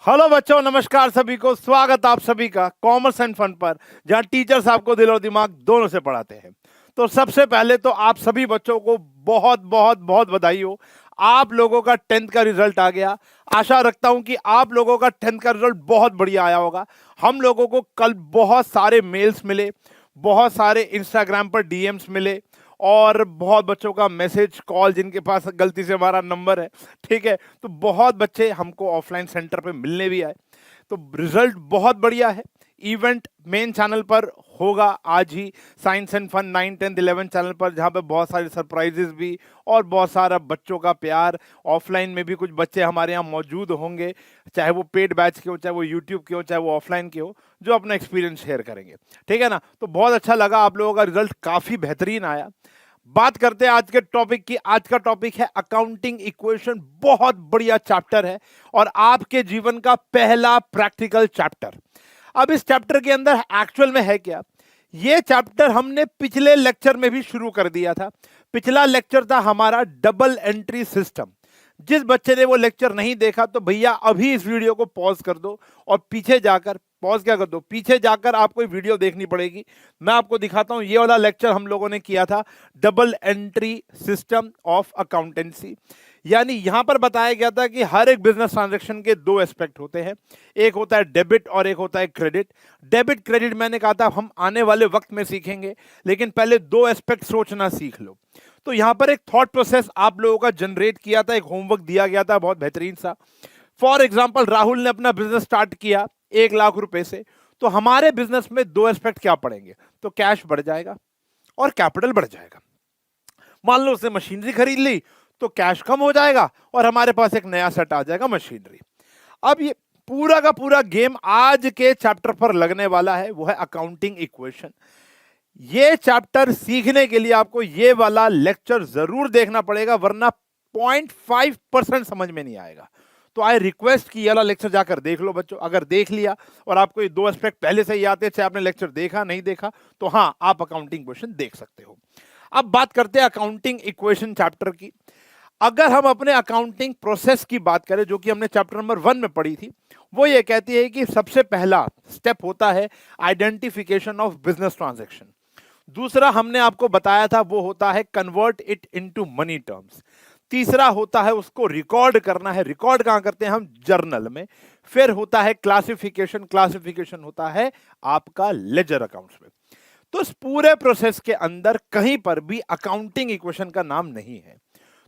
Hello बच्चों, नमस्कार सभी को। स्वागत आप सभी का कॉमर्स एंड फन पर, जहां टीचर्स आपको दिल और दिमाग दोनों से पढ़ाते हैं। तो सबसे पहले तो आप सभी बच्चों को बहुत बहुत बहुत बधाई हो। आप लोगों का 10th का रिजल्ट आ गया। आशा रखता हूं कि आप लोगों का 10th का रिजल्ट बहुत बढ़िया आया होगा। हम लोगों को कल बहुत सारे मेल्स मिले, बहुत सारे इंस्टाग्राम पर डीएम्स मिले और बहुत बच्चों का मैसेज कॉल, जिनके पास गलती से हमारा नंबर है, ठीक है। तो बहुत बच्चे हमको ऑफलाइन सेंटर पे मिलने भी आए। तो रिजल्ट बहुत बढ़िया है। इवेंट मेन चैनल पर होगा आज ही, साइंस एंड फन 9, 10, 11 चैनल पर, जहाँ पे बहुत सारे सरप्राइजेस भी और बहुत सारा बच्चों का प्यार। ऑफलाइन में भी कुछ बच्चे हमारे यहाँ मौजूद होंगे, चाहे वो पेड बैच के हो, चाहे वो यूट्यूब के हो, चाहे वो ऑफलाइन के हो, जो अपना एक्सपीरियंस शेयर करेंगे। ठीक है ना। तो बहुत अच्छा लगा, आप लोगों का रिजल्ट काफी बेहतरीन आया। बात करते हैं आज के टॉपिक की। आज का टॉपिक है अकाउंटिंग इक्वेशन। बहुत बढ़िया चैप्टर है और आपके जीवन का पहला प्रैक्टिकल चैप्टर। अब इस चैप्टर के अंदर एक्चुअल में है क्या, ये चैप्टर हमने पिछले लेक्चर में भी शुरू कर दिया था। पिछला लेक्चर था हमारा डबल एंट्री सिस्टम। जिस बच्चे ने वो लेक्चर नहीं देखा तो भैया अभी इस वीडियो को पॉज कर दो और पीछे जाकर, पॉज क्या कर दो, पीछे जाकर आपको वीडियो देखनी पड़ेगी। मैं आपको दिखाता हूं, ये वाला लेक्चर हम लोगों ने किया था double entry system of accountancy. यानी यहां पर बताया गया था कि हर एक बिजनेस ट्रांजैक्शन के दो एस्पेक्ट होते हैं, एक होता है डेबिट और एक होता है क्रेडिट। डेबिट क्रेडिट मैंने कहा था हम आने वाले वक्त में सीखेंगे, लेकिन पहले दो एस्पेक्ट सोचना सीख लो। तो यहां पर एक थॉट प्रोसेस आप लोगों का जनरेट किया था, एक होमवर्क दिया गया था बहुत बेहतरीन सा। फॉर एग्जाम्पल, राहुल ने अपना बिजनेस स्टार्ट किया 1 लाख रुपए से। तो हमारे बिजनेस में दो एस्पेक्ट क्या पड़ेंगे, तो कैश बढ़ जाएगा और कैपिटल बढ़ जाएगा। मान लो उसने मशीनरी खरीद ली तो कैश कम हो जाएगा और हमारे पास एक नया सेट आ जाएगा मशीनरी। अब ये पूरा का पूरा गेम आज के चैप्टर पर लगने वाला है, वो है अकाउंटिंग इक्वेशन। ये चैप्टर सीखने के लिए आपको ये वाला लेक्चर जरूर देखना पड़ेगा, वरना 0.5% समझ में नहीं आएगा। तो आई रिक्वेस्ट कि ये वाला लेक्चर जाकर देख लो बच्चों। अगर देख लिया और आपको ये दो एस्पेक्ट पहले से ही आते, चाहे आपने लेक्चर देखा नहीं देखा, तो हाँ, आप अकाउंटिंग इक्वेशन देख सकते हो। अब बात करते हैं अकाउंटिंग इक्वेशन चैप्टर की। अगर हम अपने अकाउंटिंग प्रोसेस की बात करें, जो कि हमने चैप्टर नंबर 1 में पढ़ी थी, वो ये कहती है कि सबसे पहला स्टेप होता है आइडेंटिफिकेशन ऑफ बिजनेस ट्रांजैक्शन। दूसरा हमने आपको बताया था वो होता है convert it into money terms. तीसरा होता है उसको रिकॉर्ड करना है। रिकॉर्ड कहां करते हैं हम, जर्नल में। फिर होता है क्लासिफिकेशन। क्लासिफिकेशन होता है आपका लेजर अकाउंट्स में। तो इस पूरे प्रोसेस के अंदर कहीं पर भी अकाउंटिंग इक्वेशन का नाम नहीं है।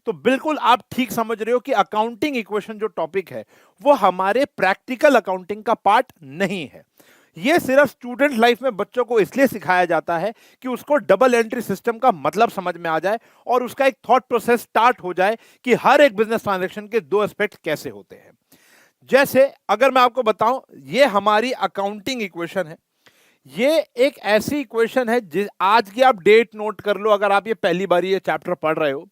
तो बिल्कुल आप ठीक समझ रहे हो कि अकाउंटिंग इक्वेशन जो टॉपिक है वो हमारे प्रैक्टिकल अकाउंटिंग का पार्ट नहीं है। ये सिर्फ स्टूडेंट लाइफ में बच्चों को इसलिए सिखाया जाता है कि उसको डबल एंट्री सिस्टम का मतलब समझ में आ जाए और उसका एक थॉट प्रोसेस स्टार्ट हो जाए कि हर एक बिजनेस ट्रांजैक्शन के दो एस्पेक्ट कैसे होते हैं। जैसे अगर मैं आपको बताऊं, ये हमारी अकाउंटिंग इक्वेशन है। ये एक ऐसी इक्वेशन है जिस आज की आप डेट नोट कर लो, अगर आप ये पहली बार ये चैप्टर पढ़ रहे हो,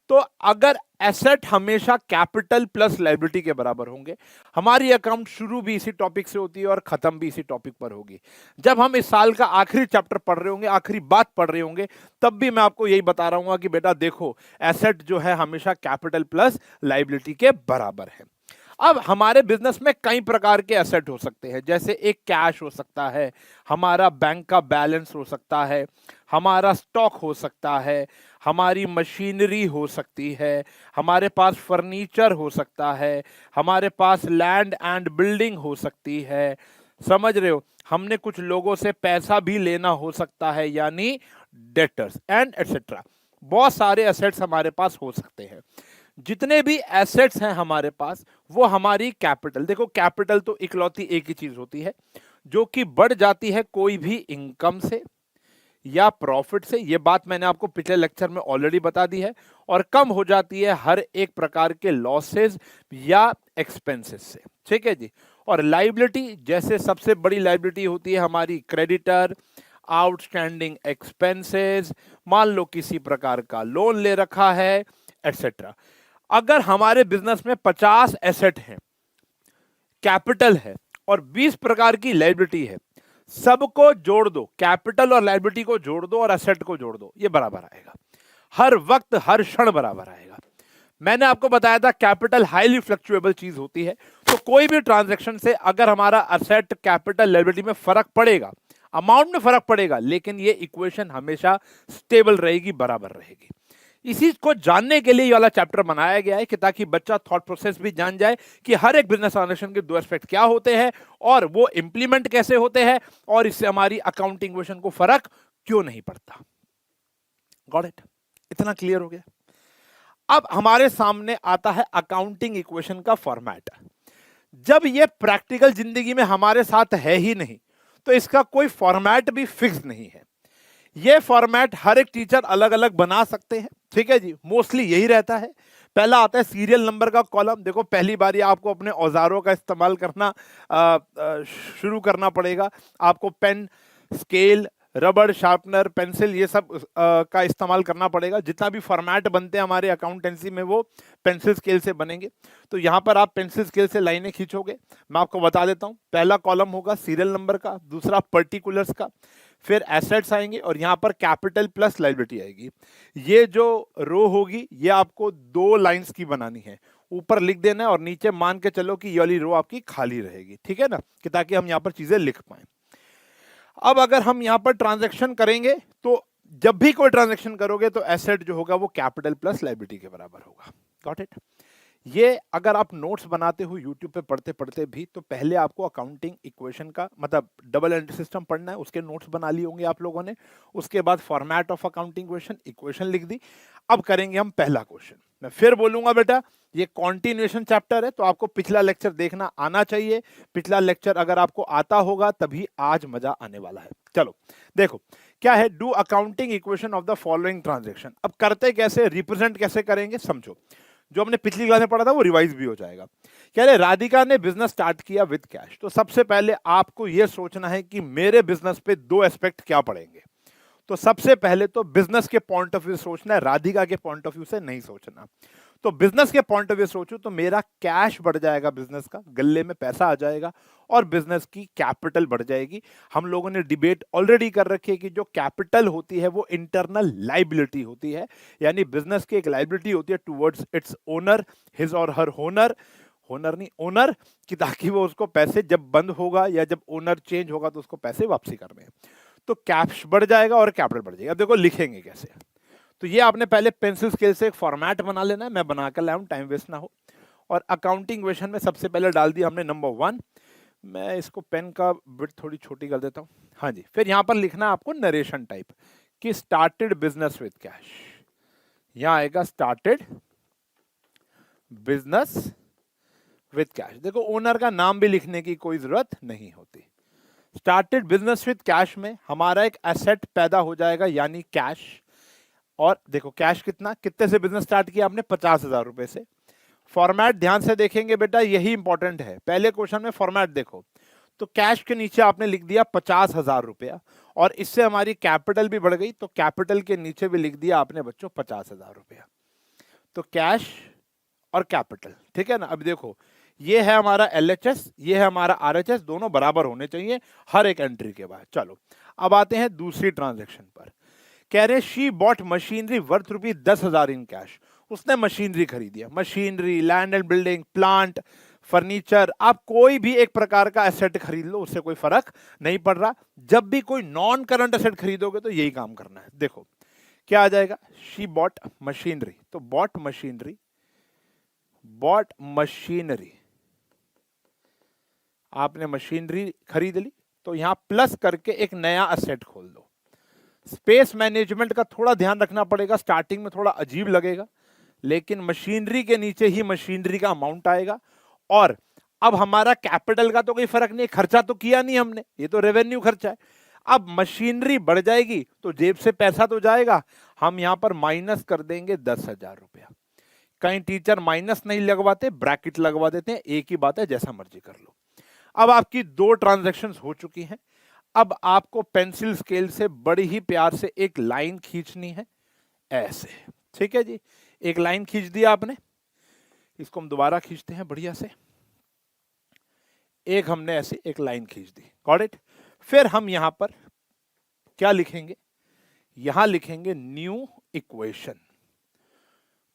तो अगर एसेट हमेशा कैपिटल प्लस लायबिलिटी के बराबर होंगे, हमारी अकाउंट शुरू भी इसी टॉपिक से होती है और खत्म भी इसी टॉपिक पर होगी। जब हम इस साल का आखिरी चैप्टर पढ़ रहे होंगे, आखिरी बात पढ़ रहे होंगे, तब भी मैं आपको यही बता रहा हूं कि बेटा देखो, एसेट जो है हमेशा कैपिटल प्लस लायबिलिटी के बराबर है। अब हमारे बिजनेस में कई प्रकार के एसेट हो सकते हैं, जैसे एक कैश हो सकता है, हमारा बैंक का बैलेंस हो सकता है, हमारा स्टॉक हो सकता है, हमारी मशीनरी हो सकती है, हमारे पास फर्नीचर हो सकता है, हमारे पास लैंड एंड बिल्डिंग हो सकती है। समझ रहे हो, हमने कुछ लोगों से पैसा भी लेना हो सकता है, यानी डेटर्स एंड एटसेट्रा। बहुत सारे एसेट्स हमारे पास हो सकते हैं। जितने भी एसेट्स हैं हमारे पास, वो हमारी कैपिटल, देखो कैपिटल तो इकलौती एक ही चीज होती है जो कि बढ़ जाती है कोई भी इनकम से या प्रॉफिट से, ये बात मैंने आपको पिछले लेक्चर में ऑलरेडी बता दी है, और कम हो जाती है हर एक प्रकार के लॉसेस या एक्सपेंसेस से। ठीक है जी। और लाइबिलिटी, जैसे सबसे बड़ी लाइबिलिटी होती है हमारी क्रेडिटर, आउटस्टैंडिंग एक्सपेंसेस, मान लो किसी प्रकार का लोन ले रखा है, एटसेट्रा। अगर हमारे बिजनेस में 50 एसेट हैं, कैपिटल है और 20 प्रकार की लायबिलिटी है, सबको जोड़ दो, कैपिटल और लायबिलिटी को जोड़ दो और एसेट को जोड़ दो, ये बराबर आएगा। हर वक्त हर क्षण बराबर आएगा। मैंने आपको बताया था कैपिटल हाईली फ्लक्चुएबल चीज होती है, तो कोई भी ट्रांजैक्शन से अगर हमारा असेट कैपिटल लायबिलिटी में फर्क पड़ेगा, अमाउंट में फर्क पड़ेगा, लेकिन ये इक्वेशन हमेशा स्टेबल रहेगी, बराबर रहेगी। इसी को जानने के लिए ये वाला चैप्टर बनाया गया है कि ताकि बच्चा थॉट प्रोसेस भी जान जाए कि हर एक बिजनेस ट्रांजैक्शन के दो एस्पेक्ट क्या होते हैं और वो इंप्लीमेंट कैसे होते हैं और इससे हमारी अकाउंटिंग इक्वेशन को फर्क क्यों नहीं पड़ता। Got it? इतना क्लियर हो गया? अब हमारे सामने आता है अकाउंटिंग इक्वेशन का फॉर्मेट। जब ये प्रैक्टिकल जिंदगी में हमारे साथ है ही नहीं, तो इसका कोई फॉर्मेट भी फिक्स नहीं है। ये फॉर्मेट हर एक टीचर अलग अलग बना सकते हैं, ठीक है जी। मोस्टली यही रहता है। पहला आता है सीरियल नंबर का कॉलम। देखो, पहली बार ये आपको अपने औजारों का इस्तेमाल करना शुरू करना पड़ेगा। आपको पेन, स्केल, रबड़, शार्पनर, पेंसिल, ये सब का इस्तेमाल करना पड़ेगा। जितना भी फॉर्मेट बनते हैं हमारे अकाउंटेंसी में वो पेंसिल स्केल से बनेंगे। तो यहाँ पर आप पेंसिल स्केल से लाइनें खींचोगे। मैं आपको बता देता हूँ, पहला कॉलम होगा सीरियल नंबर का, दूसरा पर्टिकुलर्स का, फिर एसेट्स आएंगे और यहाँ पर कैपिटल प्लस लायबिलिटी आएगी। ये जो रो होगी ये आपको 2 लाइंस की बनानी है। ऊपर लिख देना है और नीचे मान के चलो कि ये वाली रो आपकी खाली रहेगी, ठीक है ना, कि ताकि हम यहाँ पर चीजें लिख पाए। अब अगर हम यहां पर ट्रांजैक्शन करेंगे तो जब भी कोई ट्रांजैक्शन करोगे तो एसेट जो होगा वो कैपिटल प्लस लायबिलिटी के बराबर होगा। Got it? ये अगर आप नोट्स बनाते हो यूट्यूब पे पढ़ते पढ़ते भी, तो पहले आपको अकाउंटिंग इक्वेशन का मतलब डबल एंट्री सिस्टम पढ़ना है, उसके नोट्स बना लिए होंगे आप लोगों ने। उसके बाद फॉर्मेट ऑफ अकाउंटिंग इक्वेशन लिख दी। अब करेंगे हम पहला क्वेश्चन। मैं फिर बोलूंगा बेटा, ये कॉन्टिन्यूएशन चैप्टर है, तो आपको पिछला लेक्चर देखना आना चाहिए। पिछला लेक्चर अगर आपको आता होगा तभी आज मजा आने वाला है। चलो देखो क्या है, do accounting equation of the following transaction. अब करते कैसे, रिप्रेजेंट कैसे करेंगे, समझो। जो हमने पिछली क्लास में पढ़ा था वो रिवाइज भी हो जाएगा। कह रहे राधिका ने बिजनेस स्टार्ट किया विद कैश। तो सबसे पहले आपको यह सोचना है कि मेरे बिजनेस पे 2 एस्पेक्ट क्या पड़ेंगे। तो सबसे पहले तो बिजनेस के पॉइंट ऑफ व्यू सोचना है, राधिका के पॉइंट ऑफ व्यू से नहीं सोचना। तो बिजनेस के पॉइंट ऑफ व्यू सोचो तो मेरा कैश बढ़ जाएगा, बिजनेस का गल्ले में पैसा आ जाएगा और बिजनेस की कैपिटल बढ़ जाएगी। हम लोगों ने डिबेट ऑलरेडी कर रखी है कि जो कैपिटल होती है वो इंटरनल लाइबिलिटी होती है, यानी बिजनेस की एक लाइबिलिटी होती है टुवर्ड्स इट्स ओनर, हिज और हर होनर, होनर नहीं ओनर, कि ताकि वो उसको पैसे जब बंद होगा या जब ओनर चेंज होगा तो उसको पैसे वापसी करने हैं। तो कैश बढ़ जाएगा और कैपिटल बढ़ जाएगा। अब देखो लिखेंगे कैसे। तो ये आपने पहले पेंसिल स्केल से एक फॉर्मेट बना लेना है, मैं बना कर लाया हूं, टाइम वेस्ट ना हो। और अकाउंटिंग इक्वेशन में सबसे पहले डाल दिया हमने नंबर 1। मैं इसको पेन का बिट थोड़ी छोटी कर देता हूं। हाँ जी, फिर यहां पर लिखना है आपको नरेशन टाइप कि स्टार्टेड बिजनेस विद कैश। यहां आएगा स्टार्टेड बिजनेस विद कैश। देखो ओनर का नाम भी लिखने की कोई जरूरत नहीं होती। स्टार्टेड बिजनेस विद कैश में हमारा एक एसेट पैदा हो जाएगा, यानी कैश। और देखो कैश कितने से बिजनेस स्टार्ट किया आपने, 50,000 रुपए से। फॉर्मेट ध्यान से देखेंगे बेटा, यही इंपॉर्टेंट है। पहले क्वेश्चन में फॉर्मेट देखो, तो कैश के नीचे आपने लिख दिया 50,000 रुपया और इससे हमारी कैपिटल भी बढ़ गई, तो कैपिटल के नीचे भी लिख दिया आपने बच्चों 50,000 रुपया। तो कैश और कैपिटल, ठीक है ना। अब देखो ये है हमारा एलएचएस, ये है हमारा आरएचएस, दोनों बराबर होने चाहिए हर एक एंट्री के बाद। चलो अब आते हैं दूसरी ट्रांजेक्शन पर। कह रहे she bought machinery worth ₹10,000 in cash. उसने मशीनरी खरीदी है। Machinery, land and building, plant, furniture, आप कोई भी एक प्रकार का एसेट खरीद लो, उससे कोई फर्क नहीं पड़ रहा। जब भी कोई नॉन करंट एसेट खरीदोगे तो यही काम करना है। देखो क्या आ जाएगा, शी बॉट मशीनरी, तो बॉट मशीनरी, बॉट मशीनरी, आपने मशीनरी खरीद ली, तो यहां प्लस करके एक नया एसेट खोल दो। स्पेस मैनेजमेंट का थोड़ा ध्यान रखना पड़ेगा, स्टार्टिंग में थोड़ा अजीब लगेगा, लेकिन मशीनरी के नीचे ही मशीनरी का अमाउंट आएगा। और अब हमारा कैपिटल का तो कोई फर्क नहीं, खर्चा तो किया नहीं हमने, ये तो रेवेन्यू खर्चा है। अब मशीनरी बढ़ जाएगी तो जेब से पैसा तो जाएगा, हम यहां पर माइनस कर देंगे 10,000 रुपया। कहीं टीचर माइनस नहीं लगवाते, ब्रैकेट लगवा देते हैं, एक ही बात है, जैसा मर्जी कर लो। अब आपकी 2 ट्रांजैक्शन हो चुकी हैं। अब आपको पेंसिल स्केल से बड़ी ही प्यार से एक लाइन खींचनी है, ऐसे, ठीक है जी। एक लाइन खींच दिया आपने, इसको हम दोबारा खींचते हैं बढ़िया से। एक हमने ऐसे एक लाइन खींच दी, गॉट इट। फिर हम यहां पर क्या लिखेंगे, यहां लिखेंगे न्यू इक्वेशन।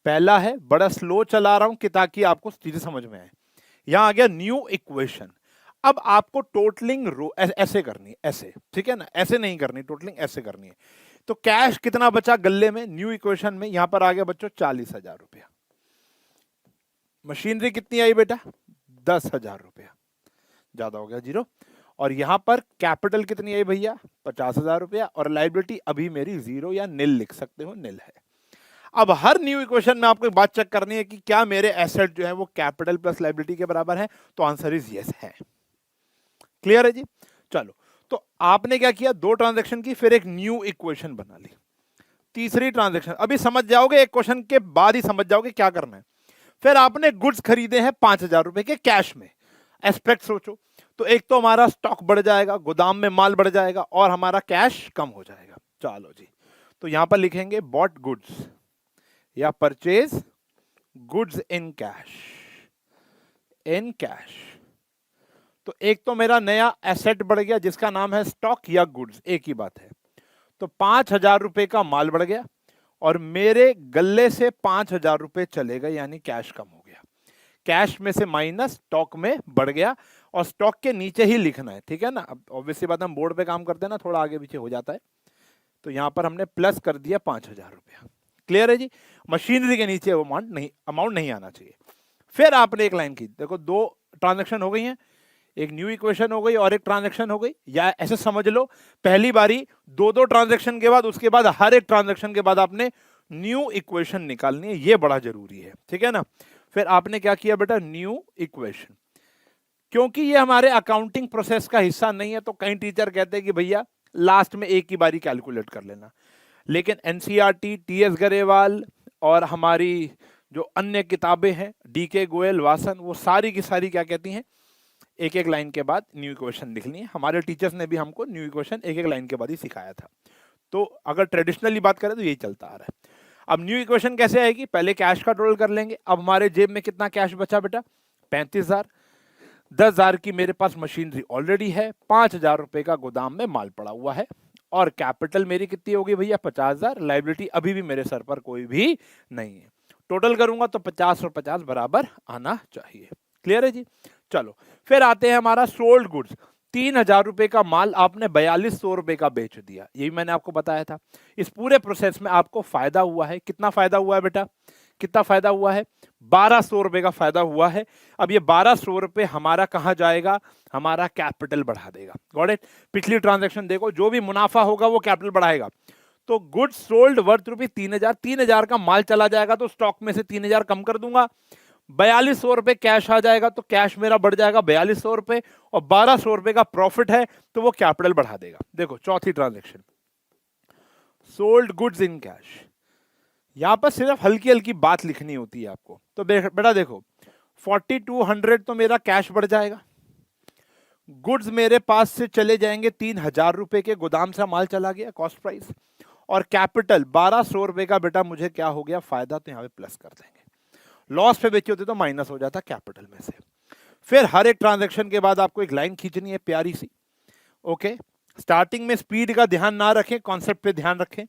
पहला है, बड़ा स्लो चला रहा हूं कि ताकि आपको चीजें समझ में आए। यहां आ गया न्यू इक्वेशन। अब आपको टोटलिंग रो ऐसे करनी है, ऐसे, ठीक है ना, ऐसे नहीं करनी, टोटलिंग ऐसे करनी है। तो कैश कितना बचा गल्ले में न्यू इक्वेशन में, यहां पर आ गया बच्चों 40,000 रुपया। मशीनरी कितनी आई बेटा 10,000 रुपया, ज्यादा हो गया जीरो। और यहां पर कैपिटल कितनी आई भैया 50,000 रुपया, और लाइबिलिटी अभी मेरी जीरो या नील लिख सकते हो, नील है। अब हर न्यू इक्वेशन में आपको एक बात चेक करनी है कि क्या मेरे एसेट जो है वो कैपिटल प्लस लाइबिलिटी के बराबर है, तो आंसर इज यस है। क्लियर है जी। चलो, तो आपने क्या किया, दो ट्रांजैक्शन की, फिर एक न्यू इक्वेशन बना ली। तीसरी ट्रांजैक्शन अभी समझ जाओगे, एक क्वेश्चन के बाद ही समझ जाओगे क्या करना है। फिर आपने गुड्स खरीदे हैं 5,000 रुपए के कैश में। एस्पेक्ट सोचो, तो एक तो हमारा स्टॉक बढ़ जाएगा, गोदाम में माल बढ़ जाएगा, और हमारा कैश कम हो जाएगा। चलो जी, तो यहां पर लिखेंगे बॉट गुड्स या purchase goods in cash, in cash. तो एक तो मेरा नया एसेट बढ़ गया जिसका नाम है स्टॉक या गुड्स, एक ही बात है। तो 5,000 रुपए का माल बढ़ गया, और मेरे गल्ले से 5,000 रुपए चले गए, यानी कैश कम हो गया। कैश में से माइनस स्टॉक में बढ़ गया, और स्टॉक के नीचे ही लिखना है, ठीक है ना। अब ऑब्वियसली बात, हम बोर्ड पे काम करते हैं ना, थोड़ा आगे पीछे हो जाता है, तो यहां पर हमने प्लस कर दिया 5,000 रुपया। क्लियर है जी। मशीनरी के नीचे वो अमाउंट नहीं आना चाहिए। फिर आपने एक लाइन की, देखो दो ट्रांजेक्शन हो गई हैं, एक न्यू इक्वेशन हो गई और एक ट्रांजैक्शन हो गई, या ऐसे समझ लो पहली बारी दो दो ट्रांजैक्शन के बाद, उसके बाद हर एक ट्रांजैक्शन के बाद आपने न्यू इक्वेशन निकालनी है, ये बड़ा जरूरी है, ठीक है ना। फिर आपने क्या किया बेटा, न्यू इक्वेशन। क्योंकि ये हमारे अकाउंटिंग प्रोसेस का हिस्सा नहीं है, तो कई टीचर कहते हैं कि भैया लास्ट में एक ही बारी कैलकुलेट कर लेना, लेकिन एनसीईआरटी, टीएस गरेवाल और हमारी जो अन्य किताबें हैं, डीके गोयल, वासन, वो सारी की सारी क्या कहती हैं, एक एक लाइन के बाद न्यू इक्वेशन लिखनी है। हमारे टीचर्स ने भी हमको न्यू इक्वेशन एक एक लाइन के बाद ही सिखाया था। तो अगर ट्रेडिशनली बात करें तो यही चलता आ रहा है। अब न्यू इक्वेशन कैसे आएगी, पहले कैश का टोटल कर लेंगे। अब हमारे जेब में कितना कैश बचा बेटा 35,000। 10,000 की मेरे पास मशीनरी ऑलरेडी है, 5,000 रुपए का गोदाम में माल पड़ा हुआ है, और कैपिटल मेरी कितनी होगी भैया 50,000। लाइबिलिटी अभी भी मेरे सर पर कोई भी नहीं है। टोटल करूंगा तो 50 और 50 बराबर आना चाहिए। क्लियर है जी। चलो, फिर आते हैं हमारा सोल्ड गुड्स। 3,000 रुपए का माल आपने 4,200 रुपए का बेच दिया, यही मैंने आपको बताया था। इस पूरे प्रोसेस में आपको फायदा हुआ है, कितना फायदा हुआ है बेटा, कितना फायदा हुआ है 1,200 रुपए का फायदा हुआ है। अब ये 1,200 रुपए हमारा कहां जाएगा, हमारा कैपिटल बढ़ा देगा। Got it. पिछली ट्रांजैक्शन देखो, जो भी मुनाफा होगा वो कैपिटल बढ़ाएगा। तो गुड्स सोल्ड वर्थ रुपीज 3,000, 3,000 का माल चला जाएगा तो स्टॉक में से 3,000 कम कर दूंगा, 4,200 रुपए कैश आ जाएगा, तो कैश मेरा बढ़ जाएगा 4,200 रुपए, और 1,200 रुपए का प्रॉफिट है तो वो कैपिटल बढ़ा देगा। देखो चौथी transaction, sold goods in cash. यहां पर सिर्फ हल्की हल्की बात लिखनी होती है आपको। तो बेटा देखो 4,200 तो मेरा कैश बढ़ जाएगा, गुड्स मेरे पास से चले जाएंगे 3,000 रुपए के, गोदाम से माल चला गया कॉस्ट प्राइस, और कैपिटल 1,200 रुपए का बेटा मुझे क्या हो गया फायदा, तो यहां पे प्लस कर देंगे। लॉस पे बेचे होते तो माइनस हो जाता कैपिटल में से। फिर हर एक ट्रांजैक्शन के बाद आपको एक लाइन खींचनी है प्यारी सी। ओके, स्टार्टिंग में स्पीड का ध्यान ना रखें, कॉन्सेप्ट पे ध्यान रखें।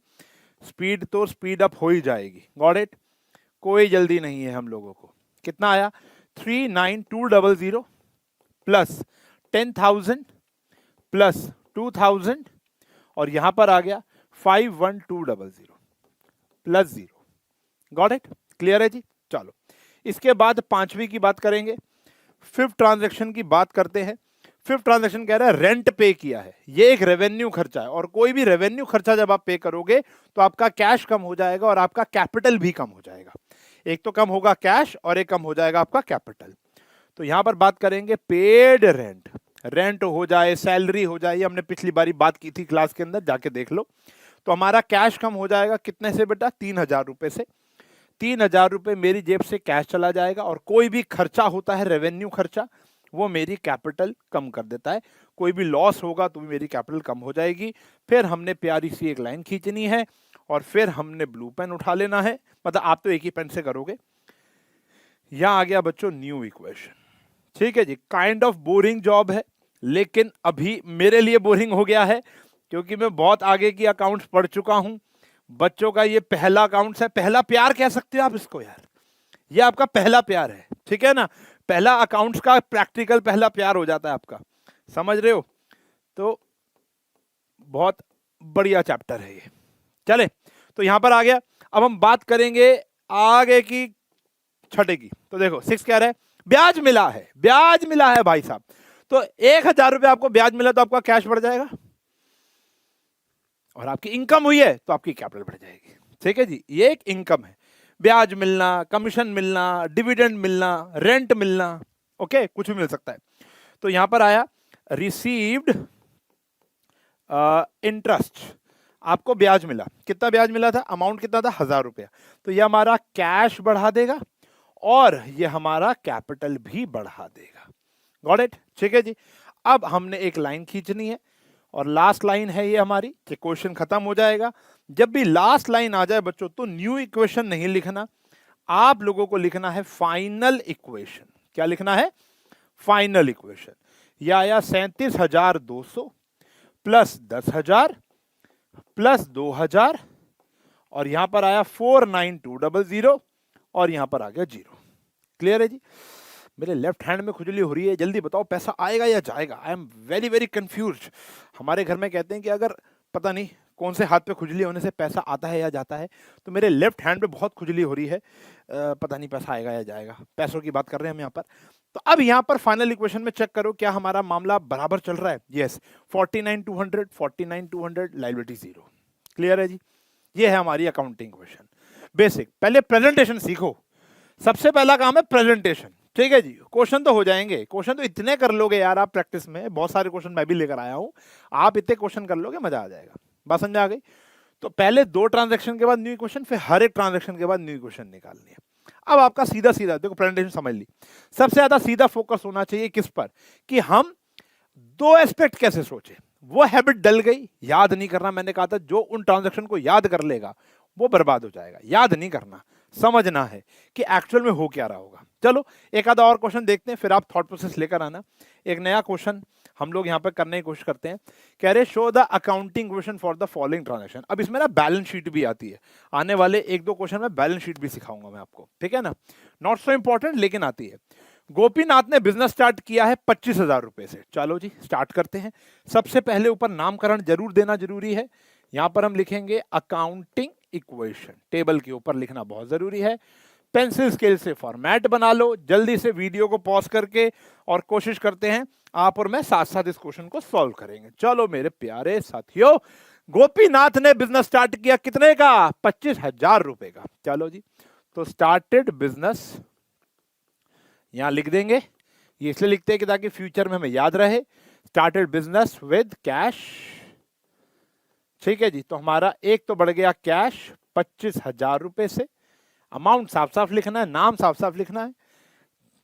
स्पीड तो स्पीड अप हो ही जाएगी, गॉट इट। कोई जल्दी नहीं है हम लोगों को। कितना आया 39,200 प्लस 10,000 प्लस 2,000, और यहां पर आ गया 51,200 प्लस 0। गॉट इट, क्लियर है जी। चलो, इसके बाद पांचवी की बात करेंगे, फिफ्थ ट्रांजैक्शन की बात करते हैं। फिफ्थ ट्रांजैक्शन कह रहा है रेंट पे किया है, ये एक रेवेन्यू खर्चा है, और कोई भी रेवेन्यू खर्चा जब आप पे करोगे तो आपका कैश कम हो जाएगा और आपका कैपिटल भी कम हो जाएगा। एक तो कम होगा कैश और एक कम हो जाएगा आपका कैपिटल। तो यहां पर बात करेंगे पेड रेंट, रेंट हो जाए, सैलरी हो जाए, हमने पिछली बारी बात की थी क्लास के अंदर, जाके देख लो। तो हमारा कैश कम हो जाएगा कितने से बेटा 3,000 रुपए से। 3,000 रुपए मेरी जेब से कैश चला जाएगा, और कोई भी खर्चा होता है रेवेन्यू खर्चा, वो मेरी कैपिटल कम कर देता है। कोई भी लॉस होगा तो भी मेरी कैपिटल कम हो जाएगी। फिर हमने प्यारी सी एक लाइन खींचनी है, और फिर हमने ब्लू पेन उठा लेना है, मतलब आप तो एक ही पेन से करोगे। यहां आ गया बच्चों न्यू इक्वेशन। ठीक है जी, काइंड ऑफ बोरिंग जॉब है, लेकिन अभी मेरे लिए बोरिंग हो गया है क्योंकि मैं बहुत आगे की अकाउंट्स पढ़ चुका हूं। बच्चों का ये पहला अकाउंट्स है, पहला प्यार कह सकते हो आप इसको यार, ये आपका पहला प्यार है, ठीक है ना। पहला अकाउंट्स का प्रैक्टिकल पहला प्यार हो जाता है आपका, समझ रहे हो? तो बहुत बढ़िया चैप्टर है ये। चले, तो यहां पर आ गया। अब हम बात करेंगे आगे की, छठे की। तो देखो 6 कह रहा है ब्याज मिला है, ब्याज मिला है भाई साहब। तो 1000 रुपये आपको ब्याज मिला तो आपका कैश बढ़ जाएगा, और आपकी इनकम हुई है तो आपकी कैपिटल बढ़ जाएगी। ठीक है जी, ये एक इनकम है, ब्याज मिलना, कमीशन मिलना, डिविडेंड मिलना, रेंट मिलना, ओके, कुछ भी मिल सकता है। तो यहां पर आया रिसीव्ड इंटरेस्ट, आपको ब्याज मिला, कितना ब्याज मिला था, अमाउंट कितना था, 1000 रुपया। तो ये हमारा कैश बढ़ा देगा और ये हमारा कैपिटल भी बढ़ा देगा। Got it? ठीक है जी। अब हमने एक लाइन खींचनी है और लास्ट लाइन है ये हमारी, कि क्वेश्चन खत्म हो जाएगा। जब भी लास्ट लाइन आ जाए बच्चों तो न्यू इक्वेशन नहीं लिखना, आप लोगों को लिखना है फाइनल इक्वेशन। क्या लिखना है? Final equation. यह आया 37,200 प्लस 10,000 प्लस 2,000 और यहां पर आया 49200 और यहां पर आ गया 0। क्लियर है जी? मेरे लेफ्ट हैंड में खुजली हो रही है, जल्दी बताओ पैसा आएगा या जाएगा? I am very very confuse. हमारे घर में कहते हैं कि अगर पता नहीं कौन से हाथ पे खुजली होने से पैसा आता है या जाता है, तो मेरे लेफ्ट हैंड पे बहुत खुजली हो रही है, पता नहीं पैसा आएगा या जाएगा। पैसों की बात कर रहे हैं हम यहाँ पर। तो अब यहाँ पर फाइनल इक्वेशन में चेक करो क्या हमारा मामला बराबर चल रहा है। Yes, 49,200 49,200 liability 0। क्लियर है जी? ये है हमारी अकाउंटिंग इक्वेशन बेसिक। पहले प्रेजेंटेशन सीखो, सबसे पहला काम है प्रेजेंटेशन। ठीक है जी, क्वेश्चन तो हो जाएंगे, क्वेश्चन तो इतने कर लोगे यार आप प्रैक्टिस में, बहुत सारे क्वेश्चन मैं भी लेकर आया हूं, आप इतने क्वेश्चन कर लोगे, मजा आ जाएगा। बात समझ आ गई? तो पहले 2 ट्रांजैक्शन के बाद न्यू क्वेश्चन, फिर हर एक ट्रांजैक्शन के बाद न्यू क्वेश्चन निकालनी है। अब आपका सीधा सीधा देखो, प्रेजेंटेशन समझ ली, सबसे ज्यादा सीधा फोकस होना चाहिए किस पर, कि हम 2 एस्पेक्ट कैसे सोचे। वो हैबिट डल गई, याद नहीं करना। मैंने कहा था जो उन ट्रांजैक्शन को याद कर लेगा वो बर्बाद हो जाएगा। याद नहीं करना, समझना है कि एक्चुअल में हो क्या रहा होगा। चलो एक आधा और क्वेश्चन देखते हैं, फिर आप थॉट प्रोसेस लेकर आना। एक नया क्वेश्चन हम लोग यहाँ पर करने की कोशिश करते हैं। कह रहे show the accounting question for the following transaction. अब इसमें ना बैलेंस शीट भी आती है, आने वाले 1-2 क्वेश्चन में बैलेंस शीट भी सिखाऊंगा मैं आपको, ठीक है ना? नॉट सो इंपॉर्टेंट लेकिन आती है। गोपीनाथ ने बिजनेस स्टार्ट किया है 25,000 रुपए से। चलो जी स्टार्ट करते हैं। सबसे पहले ऊपर नामकरण जरूर देना जरूरी है। यहां पर हम लिखेंगे अकाउंटिंग इक्वेशन, टेबल के ऊपर लिखना बहुत जरूरी है। पेंसिल स्केल से फॉर्मेट बना लो। जल्दी से वीडियो को पॉज करके और कोशिश करते हैं आप और मैं साथ साथ इस क्वेश्चन को सॉल्व करेंगे। चलो मेरे प्यारे साथियों, गोपीनाथ ने बिजनेस स्टार्ट किया कितने का? 25,000 रुपए का। चलो जी, तो स्टार्टेड बिजनेस यहां लिख देंगे। ये इसलिए लिखते हैं कि ताकि फ्यूचर में हमें याद रहे। Started business with cash. ठीक है जी, तो हमारा एक तो बढ़ गया कैश 25,000 रुपए से। अमाउंट साफ साफ लिखना है, नाम साफ साफ लिखना है।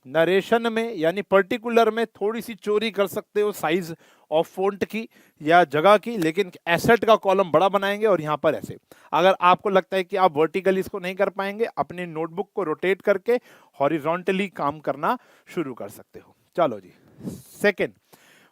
नरेशन में यानी पर्टिकुलर में थोड़ी सी चोरी कर सकते हो साइज ऑफ फॉन्ट की या जगह की, लेकिन एसेट का कॉलम बड़ा बनाएंगे और यहां पर ऐसे। अगर आपको लगता है कि आप वर्टिकली इसको नहीं कर पाएंगे, अपनी नोटबुक को रोटेट करके हॉरिजॉन्टली काम करना शुरू कर सकते हो। चलो जी, सेकेंड,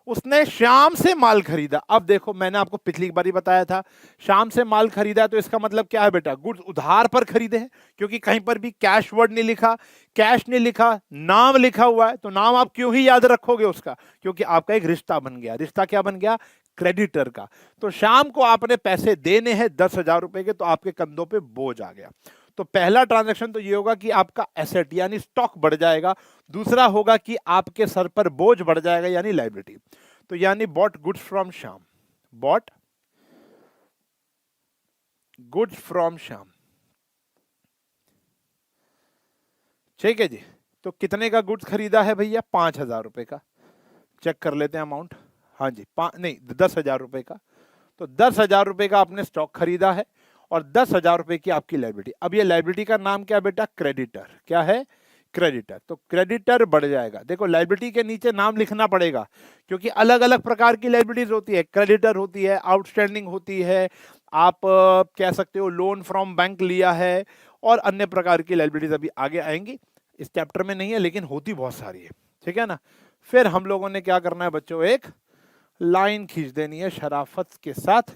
उसने श्याम से माल खरीदा। अब देखो मैंने आपको पिछली बार ही बताया था, श्याम से माल खरीदा तो इसका मतलब क्या है बेटा? गुड्स उधार पर खरीदे हैं, क्योंकि कहीं पर भी कैश वर्ड नहीं लिखा, कैश नहीं लिखा, नाम लिखा हुआ है। तो नाम आप क्यों ही याद रखोगे उसका? क्योंकि आपका एक रिश्ता बन गया। रिश्ता क्या बन गया? क्रेडिटर का। तो श्याम को आपने पैसे देने हैं 10,000 रुपए के, तो आपके कंधों पे बोझ आ गया। तो पहला ट्रांजैक्शन तो ये होगा कि आपका एसेट यानी स्टॉक बढ़ जाएगा। दूसरा होगा कि आपके सर पर बोझ बढ़ जाएगा यानी लायबिलिटी। तो यानी bought goods from Shyam, bought goods from Shyam. ठीक है जी, तो कितने का गुड्स खरीदा है भैया? 5,000 रुपए का। चेक कर लेते हैं अमाउंट। हाँ जी, नहीं 10,000 रुपए का। तो 10,000 रुपए का आपने स्टॉक खरीदा है और 10,000 रुपए की आपकी लायबिलिटी। अब ये लायबिलिटी का नाम क्या बेटा? क्रेडिटर। क्या है? क्रेडिटर। तो क्रेडिटर बढ़ जाएगा। देखो लायबिलिटी के नीचे नाम लिखना पड़ेगा, क्योंकि अलग अलग प्रकार की लायबिलिटीज होती है। क्रेडिटर होती है, आउटस्टैंडिंग होती है, आप कह सकते हो लोन फ्रॉम बैंक लिया है, और अन्य प्रकार की लायबिलिटीज अभी आगे आएंगी, इस चैप्टर में नहीं है लेकिन होती बहुत सारी है। ठीक है ना? फिर हम लोगों ने क्या करना है बच्चों? एक लाइन खींच देनी है शराफत के साथ,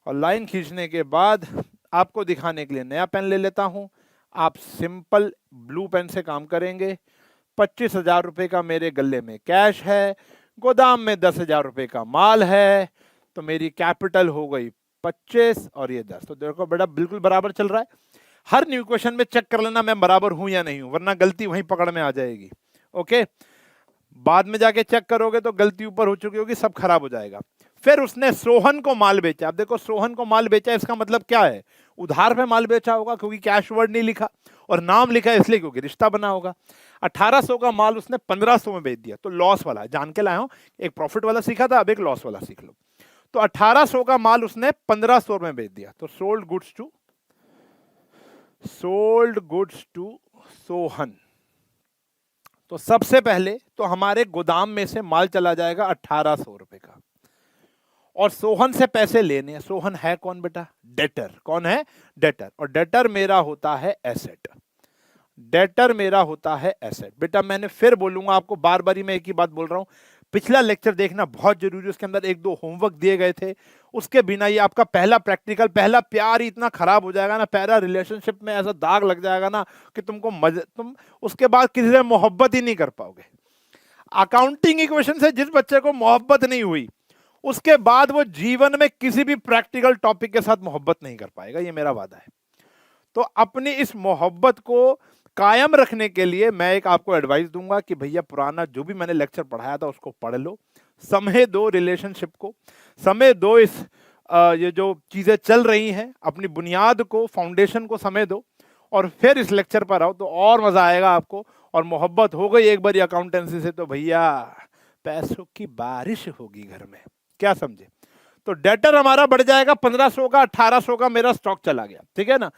और लाइन खींचने के बाद आपको दिखाने के लिए नया पेन ले लेता हूं। आप सिंपल ब्लू पेन से काम करेंगे। 25,000 रुपए का मेरे गले में कैश है, गोदाम में 10,000 रुपए का माल है, तो मेरी कैपिटल हो गई 25 और ये 10। तो देखो बेटा बिल्कुल बराबर चल रहा है। हर न्यू क्वेश्चन में चेक कर लेना मैं बराबर हूं या नहीं हूं, वरना गलती वहीं पकड़ में आ जाएगी। ओके, बाद में जाके चेक करोगे तो गलती ऊपर हो चुकी होगी, सब खराब हो जाएगा। फिर उसने सोहन को माल बेचा। अब देखो सोहन को माल बेचा, इसका मतलब क्या है? उधार पे माल बेचा होगा, क्योंकि कैश वर्ड नहीं लिखा, और नाम लिखा इसलिए क्योंकि रिश्ता बना होगा। 1800 का माल उसने 1500 में बेच दिया, तो लॉस वाला जान के लाया हूं। एक प्रॉफिट वाला सीखा था, अब एक लॉस वाला सीख लो। तो 1800 का माल उसने 1500 में बेच दिया, तो सोल्ड गुड्स टू सोहन। तो सबसे पहले तो हमारे गोदाम में से माल चला जाएगा 1800 रुपए का, और सोहन से पैसे लेने। सोहन है कौन बेटा? डेटर। कौन है? डेटर। और डेटर मेरा होता है एसेट। डेटर मेरा होता है एसेट। बेटा मैंने फिर बोलूंगा आपको, बार बार ही मैं एक ही बात बोल रहा हूं, पिछला लेक्चर देखना बहुत जरूरी है, उसके अंदर एक दो होमवर्क दिए गए थे, उसके बिना ये आपका पहला प्रैक्टिकल, पहला प्यार ही इतना खराब हो जाएगा ना, पहला रिलेशनशिप में ऐसा दाग लग जाएगा ना कि तुम उसके बाद किसी से मोहब्बत ही नहीं कर पाओगे। अकाउंटिंग इक्वेशन से जिस बच्चे को मोहब्बत नहीं हुई, उसके बाद वो जीवन में किसी भी प्रैक्टिकल टॉपिक के साथ मोहब्बत नहीं कर पाएगा, ये मेरा वादा है। तो अपनी इस मोहब्बत को कायम रखने के लिए मैं एक आपको एडवाइस दूंगा कि भैया पुराना जो भी मैंने लेक्चर पढ़ाया था उसको पढ़ लो, समय दो रिलेशनशिप को, समय दो इस ये जो चीजें चल रही हैं, अपनी बुनियाद को, फाउंडेशन को समय दो, और फिर इस लेक्चर पर आओ तो और मजा आएगा आपको। और मोहब्बत हो गई एक बार अकाउंटेंसी से तो भैया पैसों की बारिश होगी घर में, क्या समझे? तो डेटर हमारा बढ़ जाएगा 1500 का, 1800 का मेरा स्टॉक चला गया, ठीक है ना।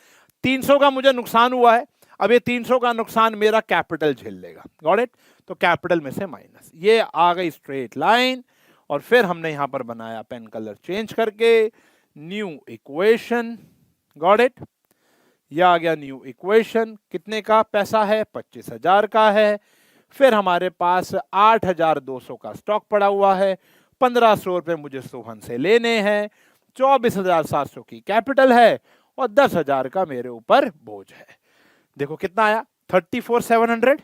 300 का मुझे नुकसान हुआ है, अब ये 300 का नुकसान मेरा कैपिटल झेल लेगा। Got it? तो कैपिटल में से माइनस, ये आ गई स्ट्रेट लाइन। और फिर हमने यहां पर बनाया पेन कलर चेंज करके न्यू इक्वेशन। Got it? यह आ गया न्यू इक्वेशन। कितने का पैसा है? 25,000 का है। फिर हमारे पास 8,200 का स्टॉक पड़ा हुआ है, 1,500 रुपए मुझे सोहन से लेने हैं, 24,700 की कैपिटल है, और 10,000 का मेरे ऊपर बोझ है। देखो कितना आया? 34,700।